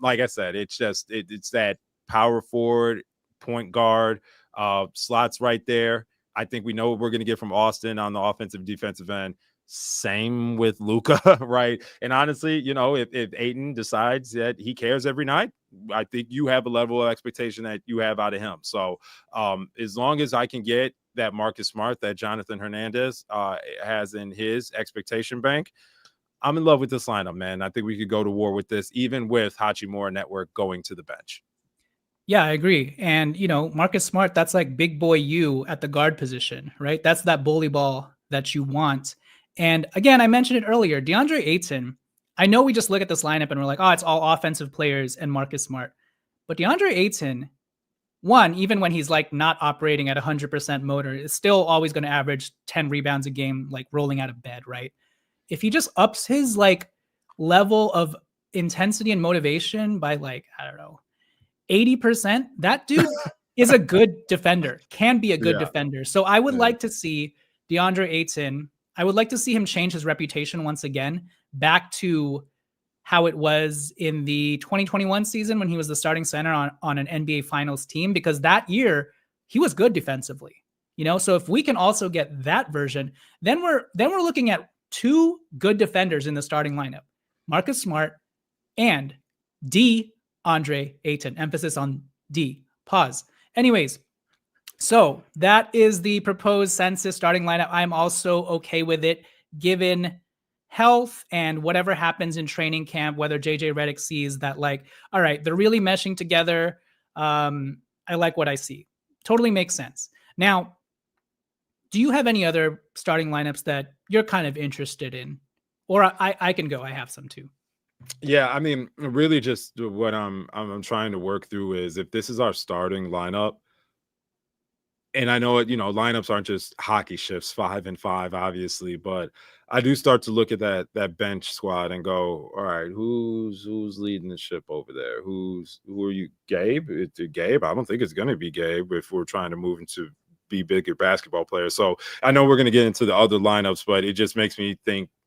Like I said, it's just it's that power forward, point guard, slots right there. I think we know what we're going to get from Austin on the offensive defensive end. Same with Luka, right? And honestly, if Ayton decides that he cares every night, I think you have a level of expectation that you have out of him. So as long as I can get that Marcus Smart that Jonathan Hernandez has in his expectation bank, I'm in love with this lineup, man. I think we could go to war with this, even with Hachimura Network going to the bench. Yeah, I agree. And, Marcus Smart, that's like big boy you at the guard position, right? That's that bully ball that you want. And again, I mentioned it earlier, DeAndre Ayton, I know we just look at this lineup and we're like, oh, it's all offensive players and Marcus Smart. But DeAndre Ayton, one, even when he's like not operating at 100% motor, is still always going to average 10 rebounds a game, like rolling out of bed, right? If he just ups his like level of intensity and motivation by 80%, that dude is a good defender, can be a good defender. So I would like to see DeAndre Ayton, I would like to see him change his reputation once again back to how it was in the 2021 season when he was the starting center on an NBA Finals team, because that year he was good defensively. So if we can also get that version, then we're looking at 2 good defenders in the starting lineup, Marcus Smart and DeAndre Ayton. Emphasis on D. Pause. Anyways, so that is the proposed census starting lineup. I'm also okay with it, given health and whatever happens in training camp, whether JJ Redick sees that all right, they're really meshing together. I like what I see. Totally makes sense. Now, do you have any other starting lineups that you're kind of interested in? Or I can go. I have some too. Yeah, I mean, really just what I'm trying to work through is if this is our starting lineup, And I know it, lineups aren't just hockey shifts, 5 and 5, obviously, but I do start to look at that bench squad and go, all right, who's leading the ship over there? Who are you, Gabe? Gabe? I don't think it's going to be Gabe if we're trying to move into be bigger basketball players. So I know we're going to get into the other lineups, but it just makes me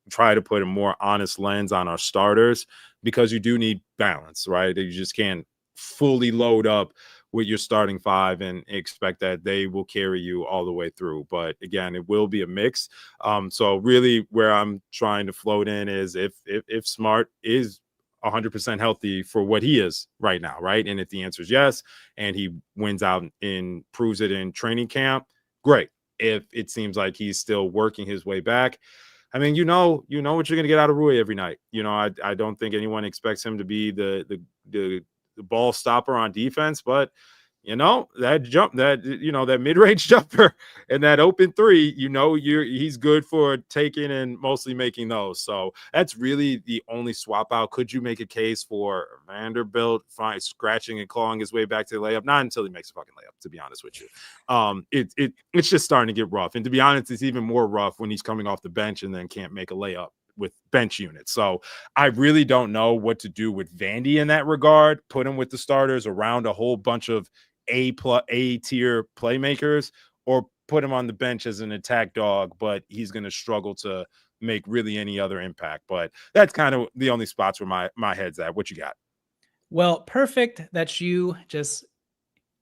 try to put a more honest lens on our starters, because you do need balance, right? You just can't fully load up with your starting 5 and expect that they will carry you all the way through. But again, it will be a mix. So really where I'm trying to float in is if Smart is 100% healthy for what he is right now, right? And if the answer is yes, and he wins out and proves it in training camp, great. If it seems like he's still working his way back, I mean, you know what you're going to get out of Rui every night. I don't think anyone expects him to be the ball stopper on defense, but that mid-range jumper and that open three, he's good for taking and mostly making those. So that's really the only swap out. Could you make a case for Vanderbilt scratching and clawing his way back to the layup? Not until he makes a fucking layup, to be honest with you. It's just starting to get rough. And to be honest, it's even more rough when he's coming off the bench and then can't make a layup with bench units. So I really don't know what to do with Vandy in that regard. Put him with the starters around a whole bunch of A-tier playmakers, or put him on the bench as an attack dog, but he's going to struggle to make really any other impact. But that's kind of the only spots where my head's at. What you got? Well, perfect that you just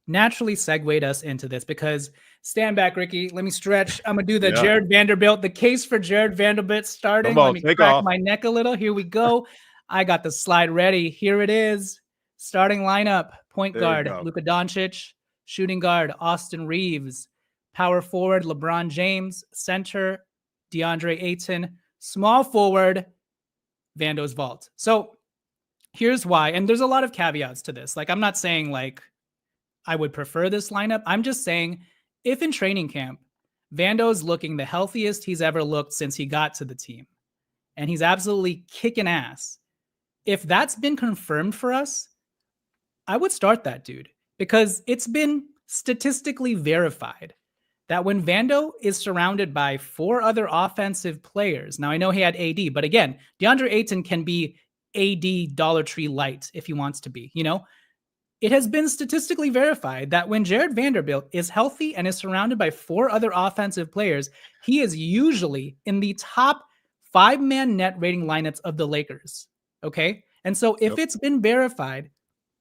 naturally segued us into this, because stand back, Ricky. Let me stretch. I'm going to do the Jared Vanderbilt, the case for Jared Vanderbilt starting. Let me crack my neck a little. Here we go. I got the slide ready. Here it is. Starting lineup: point guard, Luka Doncic; shooting guard, Austin Reeves; power forward, LeBron James; center, DeAndre Ayton; small forward, Vando's vault. So here's why. And there's a lot of caveats to this. Like, I'm not saying like I would prefer this lineup. I'm just saying, if in training camp, Vando's looking the healthiest he's ever looked since he got to the team, and he's absolutely kicking ass, if that's been confirmed for us, I would start that dude, because it's been statistically verified that when Vando is surrounded by 4 other offensive players, now I know he had AD, but again, DeAndre Ayton can be AD Dollar Tree light if he wants to be, It has been statistically verified that when Jared Vanderbilt is healthy and is surrounded by 4 other offensive players, he is usually in the top 5-man net rating lineups of the Lakers. Okay? And so if it's been verified,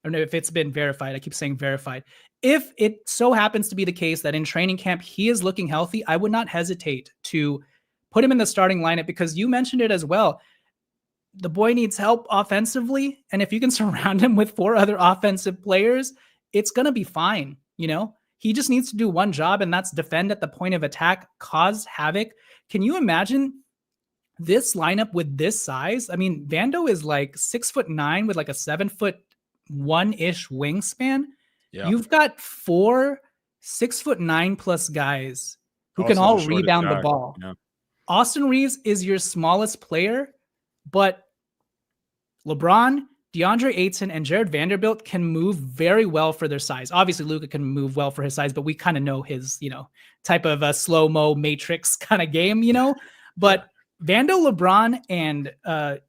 or no, if it's been verified, I keep saying verified. If it so happens to be the case that in training camp he is looking healthy, I would not hesitate to put him in the starting lineup, because you mentioned it as well. The boy needs help offensively, and if you can surround him with 4 other offensive players, it's going to be fine. He just needs to do one job, and that's defend at the point of attack, cause havoc. Can you imagine this lineup with this size? I mean, Vando is like 6'9" with like a 7'1" wingspan. Yeah. You've got 4 6'9" plus guys who can all rebound the ball. Yeah. Austin Reeves is your smallest player, but LeBron, DeAndre Ayton, and Jared Vanderbilt can move very well for their size. Obviously, Luka can move well for his size, but we kind of know his, type of a slow-mo matrix kind of game, But Vando, LeBron, and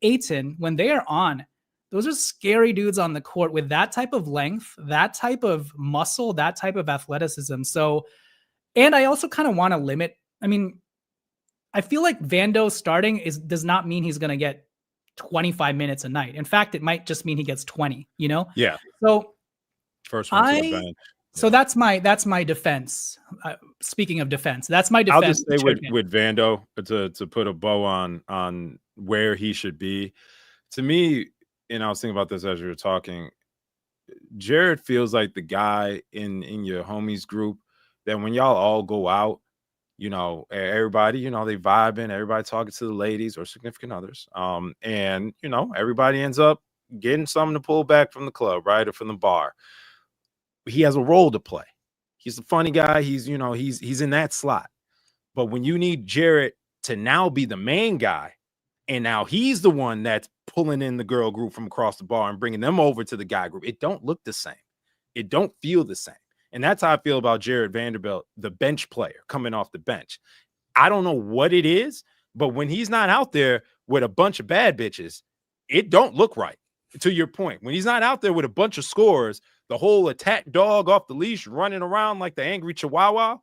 Ayton, when they are on, those are scary dudes on the court with that type of length, that type of muscle, that type of athleticism. So, and I also kind of want to limit. I mean, I feel like Vando starting does not mean he's going to get 25 minutes a night. In fact, it might just mean he gets 20, Yeah. So first one to the bench. So that's my defense. Speaking of defense, that's my defense. I'll just say with Vando, to put a bow on where he should be. To me, and I was thinking about this as you were talking, Jared feels like the guy in your homies group that when y'all all go out, everybody, they vibing, everybody talking to the ladies or significant others. And, everybody ends up getting something to pull back from the club, right? Or from the bar. He has a role to play. He's a funny guy. He's in that slot. But when you need Jared to now be the main guy, and now he's the one that's pulling in the girl group from across the bar and bringing them over to the guy group, it don't look the same. It don't feel the same. And that's how I feel about Jared Vanderbilt, the bench player coming off the bench. I don't know what it is, but when he's not out there with a bunch of bad bitches, it don't look right. To your point, when he's not out there with a bunch of scorers, the whole attack dog off the leash running around like the angry chihuahua,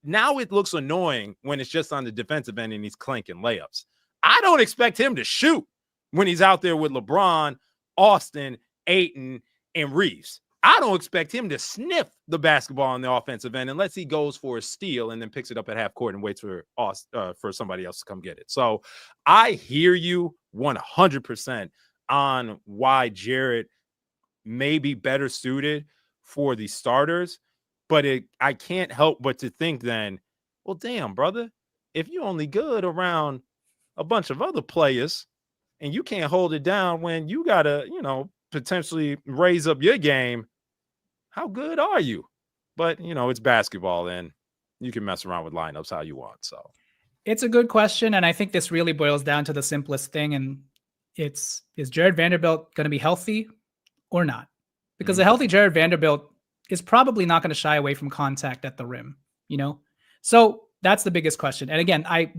now it looks annoying when it's just on the defensive end and he's clanking layups. I don't expect him to shoot when he's out there with LeBron, Austin, Ayton, and Reeves. I don't expect him to sniff the basketball on the offensive end unless he goes for a steal and then picks it up at half court and waits for somebody else to come get it. So I hear you 100% on why Jared may be better suited for the starters, but I can't help but to think then, well, damn, brother, if you're only good around a bunch of other players and you can't hold it down when you got to, potentially raise up your game, how good are you? But, it's basketball and you can mess around with lineups how you want. So it's a good question. And I think this really boils down to the simplest thing. And is Jared Vanderbilt going to be healthy or not? Because a healthy Jared Vanderbilt is probably not going to shy away from contact at the rim, So that's the biggest question. And again, I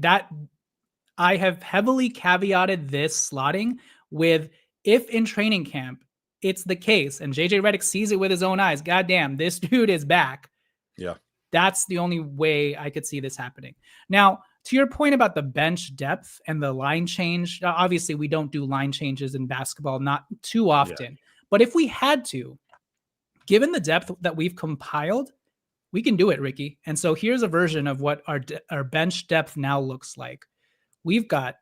have heavily caveated this slotting with if in training camp it's the case and JJ Redick sees it with his own eyes, goddamn, this dude is back. Yeah. That's the only way I could see this happening. Now, to your point about the bench depth and the line change, obviously we don't do line changes in basketball, not too often. Yeah. But if we had to, given the depth that we've compiled, we can do it, Ricky. And so here's a version of what our bench depth now looks like. We've got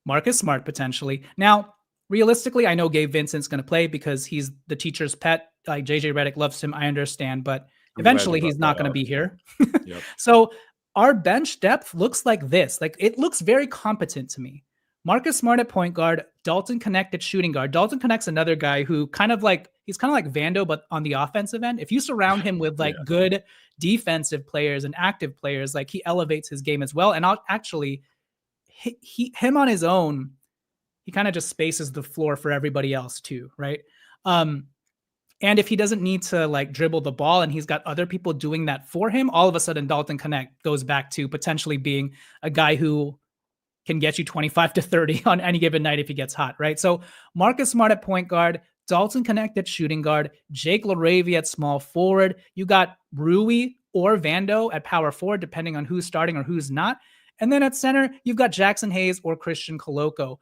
Marcus Smart potentially. Now, realistically, I know Gabe Vincent's going to play because he's the teacher's pet. Like JJ Redick loves him, I understand, but eventually he's not going to be here. Yep. So our bench depth looks like this. Like it looks very competent to me. Marcus Smart at point guard, Dalton Knecht at shooting guard. Dalton Knecht's another guy who he's kind of like Vando, but on the offensive end. If you surround him with good defensive players and active players, like he elevates his game as well. And him on his own, he kind of just spaces the floor for everybody else too, right? And if he doesn't need to dribble the ball and he's got other people doing that for him, all of a sudden Dalton Knecht goes back to potentially being a guy who can get you 25 to 30 on any given night if he gets hot, right? So Marcus Smart at point guard, Dalton Knecht at shooting guard, Jake LaRavia at small forward. You got Rui or Vando at power forward, depending on who's starting or who's not. And then at center, you've got Jackson Hayes or Christian Koloko.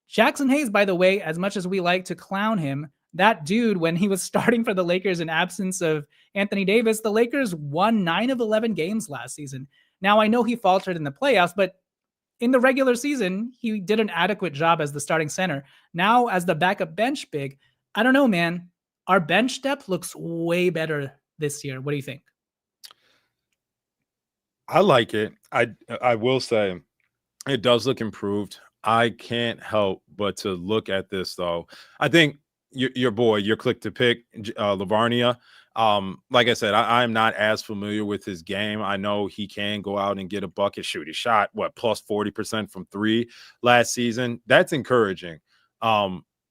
Jackson Hayes, by the way, as much as we like to clown him, that dude, when he was starting for the Lakers in absence of Anthony Davis, the Lakers won 9 of 11 games last season. Now, I know he faltered in the playoffs, but in the regular season, he did an adequate job as the starting center. Now, as the backup bench big, I don't know, man. Our bench depth looks way better this year. What do you think? I like it. I will say it does look improved. I can't help but to look at this, though. I think your boy, your click to pick, Lavarnia, like I said, I'm not as familiar with his game. I know he can go out and get a bucket, shoot. He shot, plus 40% from 3 last season. That's encouraging.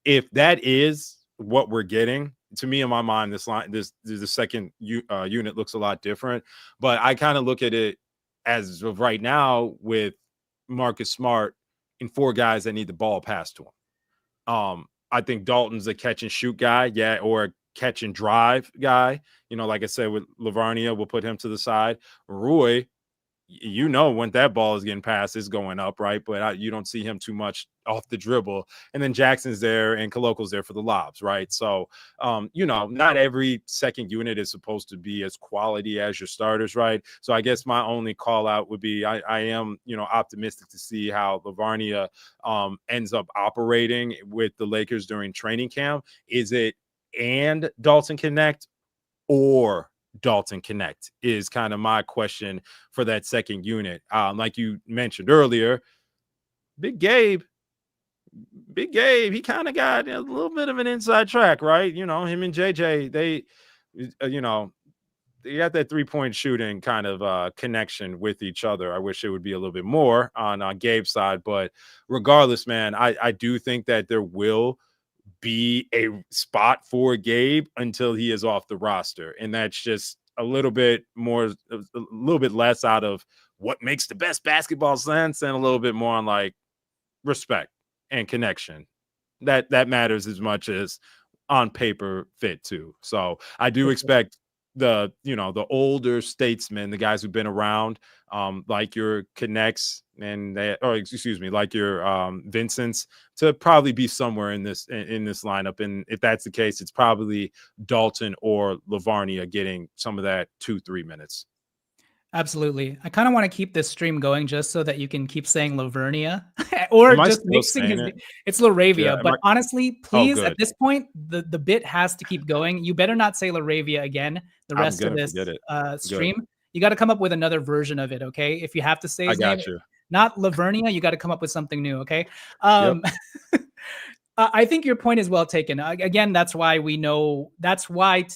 If that is what we're getting, to me, in my mind, the second unit looks a lot different. But I kind of look at it as of right now with Marcus Smart and 4 guys that need the ball passed to him. I think Dalton's a catch and shoot guy, or a catch and drive guy. Like I said, with Lavarnia, we'll put him to the side. Rui, when that ball is getting passed, it's going up, right? But you don't see him too much off the dribble. And then Jackson's there and Koloko's there for the lobs, right? So, not every second unit is supposed to be as quality as your starters, right? So I guess my only call out would be I am, optimistic to see how Lavarnia ends up operating with the Lakers during training camp. Is it and Dalton Knecht or Dalton Knecht is kind of my question for that second unit. Like you mentioned earlier, Big Gabe, he kind of got a little bit of an inside track, right? Him and JJ, they got that 3-point shooting kind of connection with each other. I wish it would be a little bit more on Gabe's side, but regardless, man, I do think that there will be a spot for Gabe until he is off the roster. And that's just a little bit less out of what makes the best basketball sense and a little bit more on like respect and connection. That matters as much as on paper fit too. So I do expect the older statesmen, the guys who've been around, like your Connects like your Vincents, to probably be somewhere in this lineup. And if that's the case, it's probably Dalton or Lavarnia getting some of that 2-3 minutes. Absolutely. I kind of want to keep this stream going just so that you can keep saying Lavernia or just mixing his. It's Laravia. Yeah, but honestly, please, at this point, the bit has to keep going. You better not say Laravia again the rest of this stream. You got to come up with another version of it, okay? If you have to say his name, not Lavernia, you got to come up with something new, okay? I think your point is well taken. Again, that's why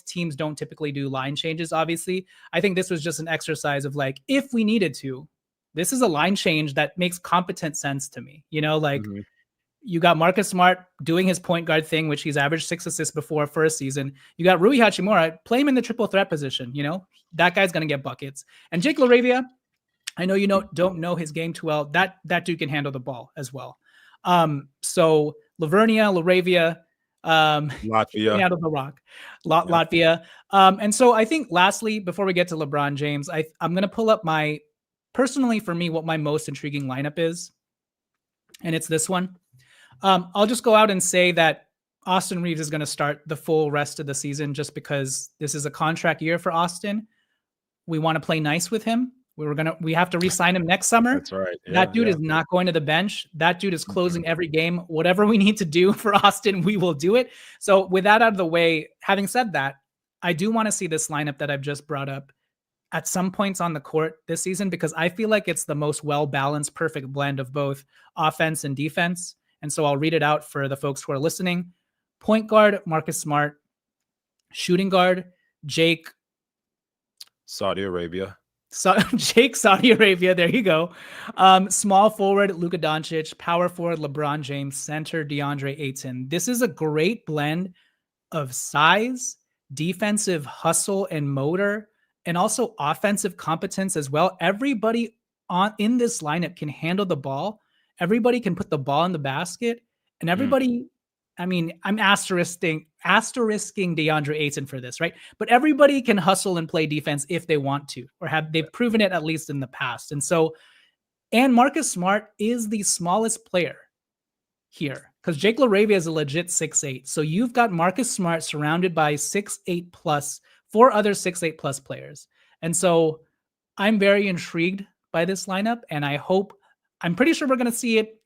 teams don't typically do line changes, obviously. I think this was just an exercise of like, if we needed to, this is a line change that makes competent sense to me. You got Marcus Smart doing his point guard thing, which he's averaged 6 assists before for a season. You got Rui Hachimura, play him in the triple threat position. That guy's going to get buckets. And Jake LaRavia, I know you don't know his game too well. That dude can handle the ball as well. So Lavernia, Laravia, Latvia, out of the rock, Latvia. And so I think lastly, before we get to LeBron James, I'm going to pull up personally for me, what my most intriguing lineup is. And it's this one. I'll just go out and say that Austin Reeves is going to start the full rest of the season just because this is a contract year for Austin. We want to play nice with him. We have to re-sign him next summer. That's right. Yeah, that dude is not going to the bench. That dude is closing every game. Whatever we need to do for Austin, we will do it. So with that out of the way, having said that, I do want to see this lineup that I've just brought up at some points on the court this season, because I feel like it's the most well-balanced, perfect blend of both offense and defense. And so I'll read it out for the folks who are listening. Point guard, Marcus Smart. Shooting guard, Jake. Saudi Arabia. Jake, Saudi Arabia. There you go. Small forward, Luka Doncic. Power forward, LeBron James. Center, DeAndre Ayton. This is a great blend of size, defensive hustle and motor, and also offensive competence as well. Everybody in this lineup can handle the ball. Everybody can put the ball in the basket, and everybody. I mean, I'm asterisking DeAndre Ayton for this, right? But everybody can hustle and play defense if they want to, or they've proven it at least in the past. And Marcus Smart is the smallest player here because Jake LaRavia is a legit 6'8". So you've got Marcus Smart surrounded by 6'8 plus 4 other 6'8 plus players. And so I'm very intrigued by this lineup, and I'm pretty sure we're going to see it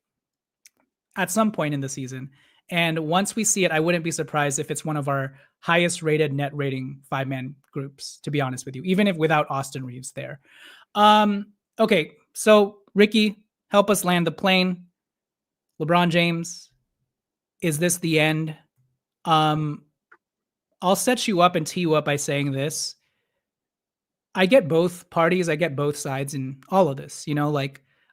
at some point in the season. And once we see it, I wouldn't be surprised if it's one of our highest rated net rating 5-man groups, to be honest with you, even if without Austin Reeves there. Okay, so Ricky, help us land the plane. LeBron James, is this the end? I'll set you up and tee you up by saying this. I get both parties. I get both sides in all of this.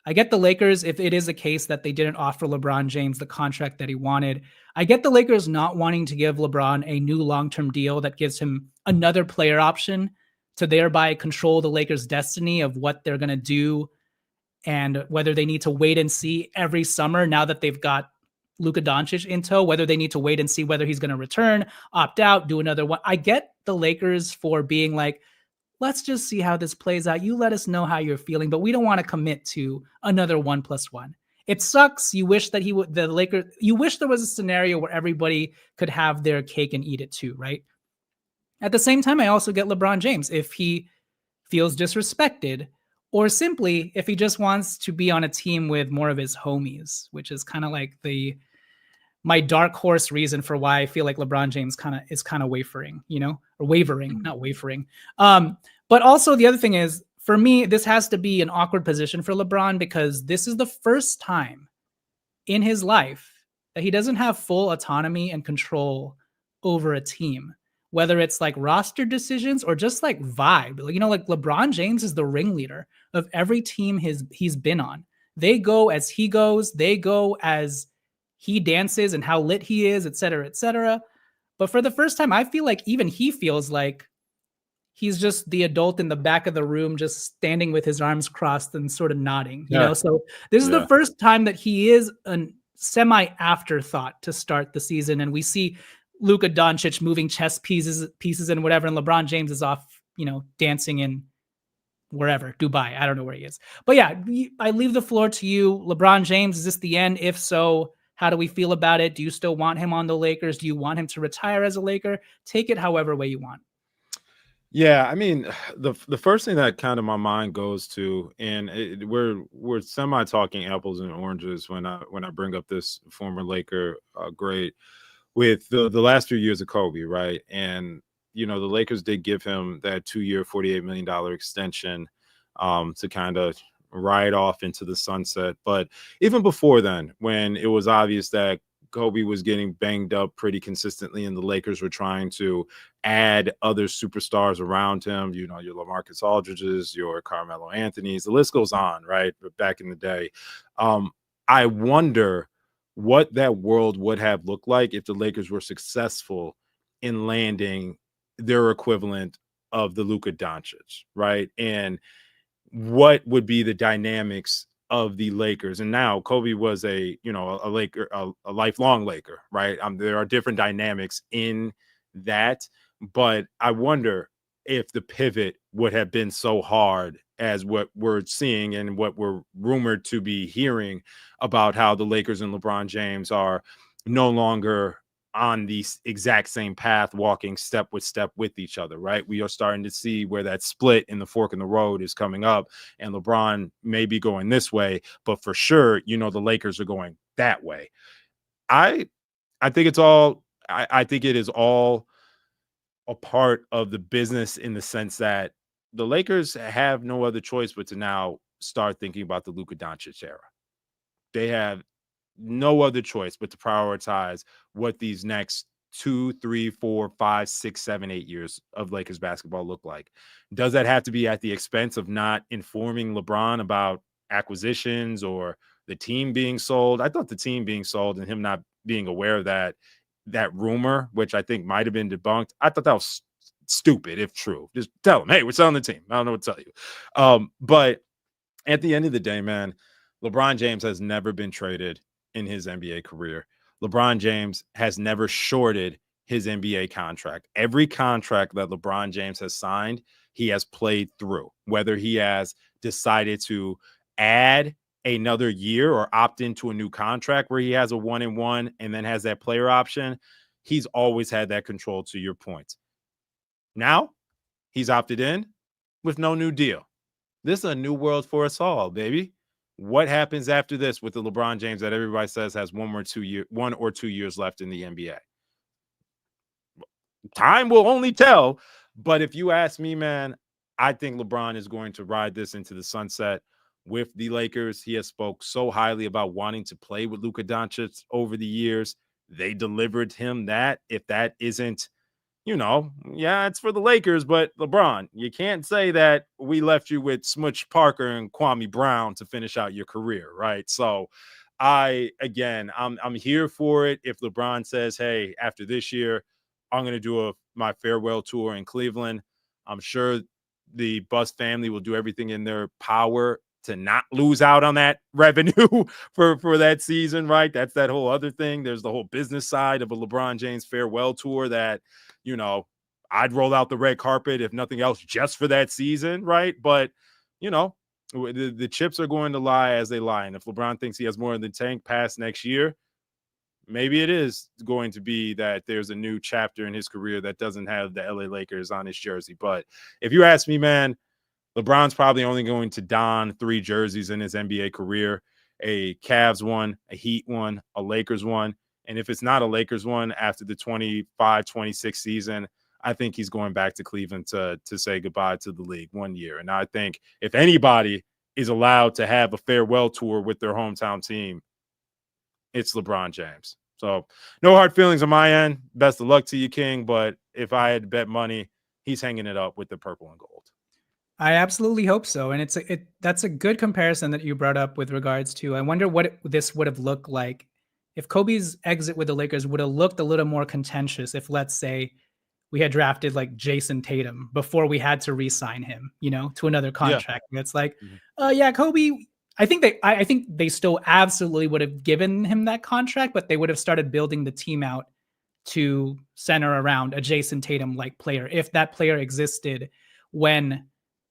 I get the Lakers if it is a case that they didn't offer LeBron James the contract that he wanted. I get the Lakers not wanting to give LeBron a new long-term deal that gives him another player option to thereby control the Lakers' destiny of what they're going to do and whether they need to wait and see every summer now that they've got Luka Doncic in tow, whether they need to wait and see whether he's going to return, opt out, do another one. I get the Lakers for being like, let's just see how this plays out. You let us know how you're feeling, but we don't want to commit to another 1+1. It sucks. You wish that you wish there was a scenario where everybody could have their cake and eat it too, right? At the same time, I also get LeBron James if he feels disrespected, or simply if he just wants to be on a team with more of his homies, which is kind of like my dark horse reason for why I feel like LeBron James is wavering, or wavering, not wavering. But also the other thing is, for me, this has to be an awkward position for LeBron because this is the first time in his life that he doesn't have full autonomy and control over a team, whether it's like roster decisions or just like vibe. Like LeBron James is the ringleader of every team he's been on. They go as he goes. They go as he dances and how lit he is, et cetera, et cetera. But for the first time, I feel like even he feels like he's just the adult in the back of the room, just standing with his arms crossed and sort of nodding, you know? So this is the first time that he is a semi afterthought to start the season. And we see Luka Doncic moving chess pieces and whatever. And LeBron James is off, you know, dancing in wherever, Dubai. I don't know where he is. But yeah, I leave the floor to you. LeBron James, is this the end? If so, how do we feel about it? Do you still want him on the Lakers? Do you want him to retire as a Laker? Take it however way you want. Yeah, I mean, the first thing that kind of my mind goes to, and we're semi talking apples and oranges when I bring up this former Laker great with the last few years of Kobe, right? And you know, the Lakers did give him that 2-year, $48 million extension to kind of ride off into the sunset. But even before then, when it was obvious that Kobe was getting banged up pretty consistently, and the Lakers were trying to add other superstars around him. You know, your LaMarcus Aldridge's, your Carmelo Anthony's, the list goes on, right? But back in the day, I wonder what that world would have looked like if the Lakers were successful in landing their equivalent of the Luka Doncic, right? And what would be the dynamics of the Lakers. And now Kobe was a Laker, a lifelong Laker, right? There are different dynamics in that, but I wonder if the pivot would have been so hard as what we're seeing and what we're rumored to be hearing about how the Lakers and LeBron James are no longer on the exact same path, walking step with each other, right? We are starting to see where that split in the fork in the road is coming up, and LeBron may be going this way, but for sure, you know, the Lakers are going that way. I think it's all, I think it is all a part of the business, in the sense that the Lakers have no other choice but to now start thinking about the Luka Doncic era. They have no other choice but to prioritize what these next 2, 3, 4, 5, 6, 7, 8 years of Lakers basketball look like. Does that have to be at the expense of not informing LeBron about acquisitions or the team being sold? I thought the team being sold and him not being aware of that rumor, which I think might have been debunked, I thought that was stupid if true. Just tell him, hey, we're selling the team. I don't know what to tell you. But at the end of the day, man, LeBron James has never been traded in his NBA career. LeBron James has never shorted his NBA contract. Every contract that LeBron James has signed, he has played through, whether he has decided to add another year or opt into a new contract where he has a 1-and-1 and then has that player option. He's always had that control, to your point. Now he's opted in with no new deal. This is a new world for us all, baby. What happens after this with the LeBron James that everybody says has 1 or 2 years left in the NBA? Time will only tell. But if you ask me, man, I think LeBron is going to ride this into the sunset with the Lakers. He has spoke so highly about wanting to play with Luka Doncic over the years. They delivered him that. If that isn't, you know, yeah, it's for the Lakers, but LeBron, you can't say that we left you with Smooch Parker and Kwame Brown to finish out your career, right? So I'm here for it. If LeBron says, hey, after this year, I'm going to do my farewell tour in Cleveland, I'm sure the Buss family will do everything in their power to not lose out on that revenue for that season, right? That's that whole other thing. There's the whole business side of a LeBron James farewell tour that, you know, I'd roll out the red carpet, if nothing else, just for that season, right? But, you know, the chips are going to lie as they lie. And if LeBron thinks he has more in the tank past next year, maybe it is going to be that there's a new chapter in his career that doesn't have the LA Lakers on his jersey. But if you ask me, man, LeBron's probably only going to don 3 jerseys in his NBA career: a Cavs one, a Heat one, a Lakers one. And if it's not a Lakers one after the 25-26 season, I think he's going back to Cleveland to say goodbye to the league 1 year. And I think if anybody is allowed to have a farewell tour with their hometown team, it's LeBron James. So no hard feelings on my end. Best of luck to you, King. But if I had to bet money, he's hanging it up with the purple and gold. I absolutely hope so. And that's a good comparison that you brought up with regards to, I wonder what this would have looked like if Kobe's exit with the Lakers would have looked a little more contentious if, let's say, we had drafted like Jason Tatum before we had to re-sign him, to another contract. Yeah. It's like, yeah, Kobe. I think they still absolutely would have given him that contract, but they would have started building the team out to center around a Jason Tatum-like player if that player existed when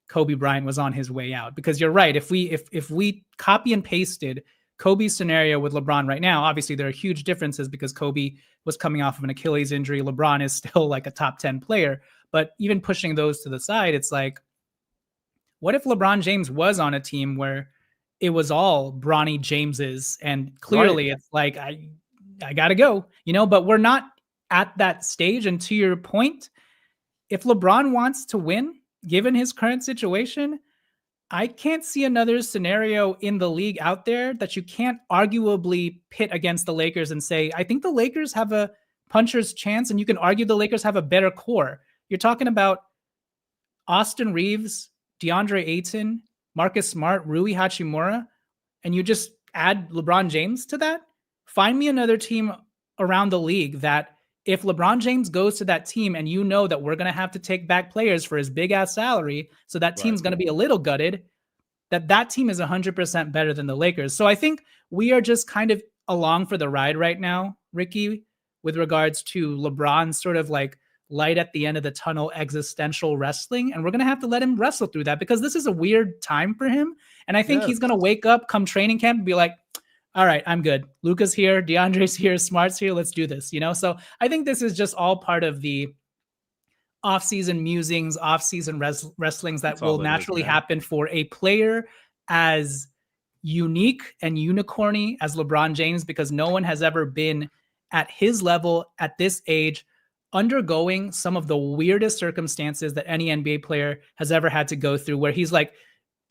Kobe Bryant was on his way out. Because you're right, if we copy and pasted Kobe's scenario with LeBron right now, obviously there are huge differences because Kobe was coming off of an Achilles injury. LeBron is still like a top 10 player. But even pushing those to the side, it's like, what if LeBron James was on a team where it was all Bronny James's and clearly It's like, I got to go, but we're not at that stage. And to your point, if LeBron wants to win, given his current situation, I can't see another scenario in the league out there that you can't arguably pit against the Lakers and say, I think the Lakers have a puncher's chance, and you can argue the Lakers have a better core. You're talking about Austin Reeves, DeAndre Ayton, Marcus Smart, Rui Hachimura, and you just add LeBron James to that? Find me another team around the league that if LeBron James goes to that team and you know that we're going to have to take back players for his big ass salary, so that team's going to be a little gutted, that team is 100% better than the Lakers. So I think we are just kind of along for the ride right now, Ricky, with regards to LeBron's sort of like light at the end of the tunnel existential wrestling. And we're going to have to let him wrestle through that because this is a weird time for him. And I think he's going to wake up come training camp and be like, all right, I'm good. Luka's here. DeAndre's here. Smart's here. Let's do this, So I think this is just all part of the off-season musings, off-season wrestlings that will naturally happen for a player as unique and unicorny as LeBron James, because no one has ever been at his level at this age, undergoing some of the weirdest circumstances that any NBA player has ever had to go through, where he's like,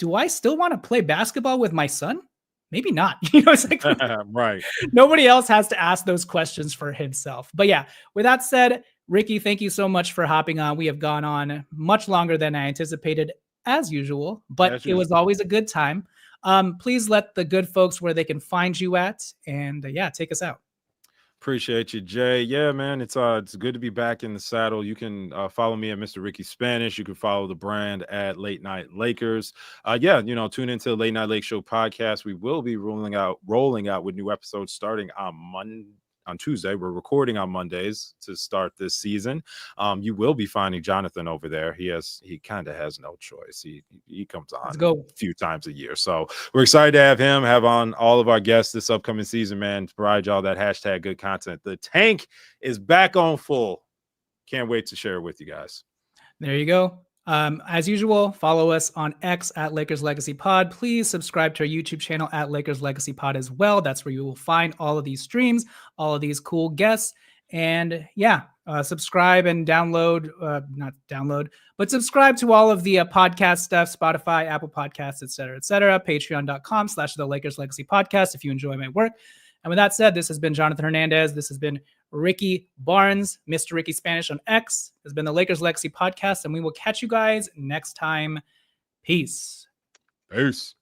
do I still want to play basketball with my son? Maybe not. It's like, right. Nobody else has to ask those questions for himself. But yeah, with that said, Ricky, thank you so much for hopping on. We have gone on much longer than I anticipated, as usual, but it was always a good time. Please let the good folks where they can find you at, and take us out. Appreciate you, Jay. Yeah, man, it's good to be back in the saddle. You can follow me at Mr. Ricky Spanish. You can follow the brand at Late Night Lakers. Tune into the Late Night Lake Show podcast. We will be rolling out with new episodes starting on Tuesday. We're recording on Mondays to start this season. You will be finding Jonathan over there. He kind of has no choice. He comes on a few times a year. So we're excited to have on all of our guests this upcoming season, man, to provide y'all that hashtag good content. The tank is back on full. Can't wait to share it with you guys. There you go. As usual, follow us on X at Lakers Legacy Pod. Please subscribe to our YouTube channel at Lakers Legacy Pod as well. That's where you will find all of these streams, all of these cool guests. And subscribe and download, but subscribe to all of the podcast stuff, Spotify, Apple Podcasts, et cetera, patreon.com/the Lakers Legacy Podcast if you enjoy my work. And with that said, this has been Jonathan Hernandez. This has been Ricky Barnes, Mr. Ricky Spanish on X. This has been the Lakers Legacy Podcast, and we will catch you guys next time. Peace. Peace.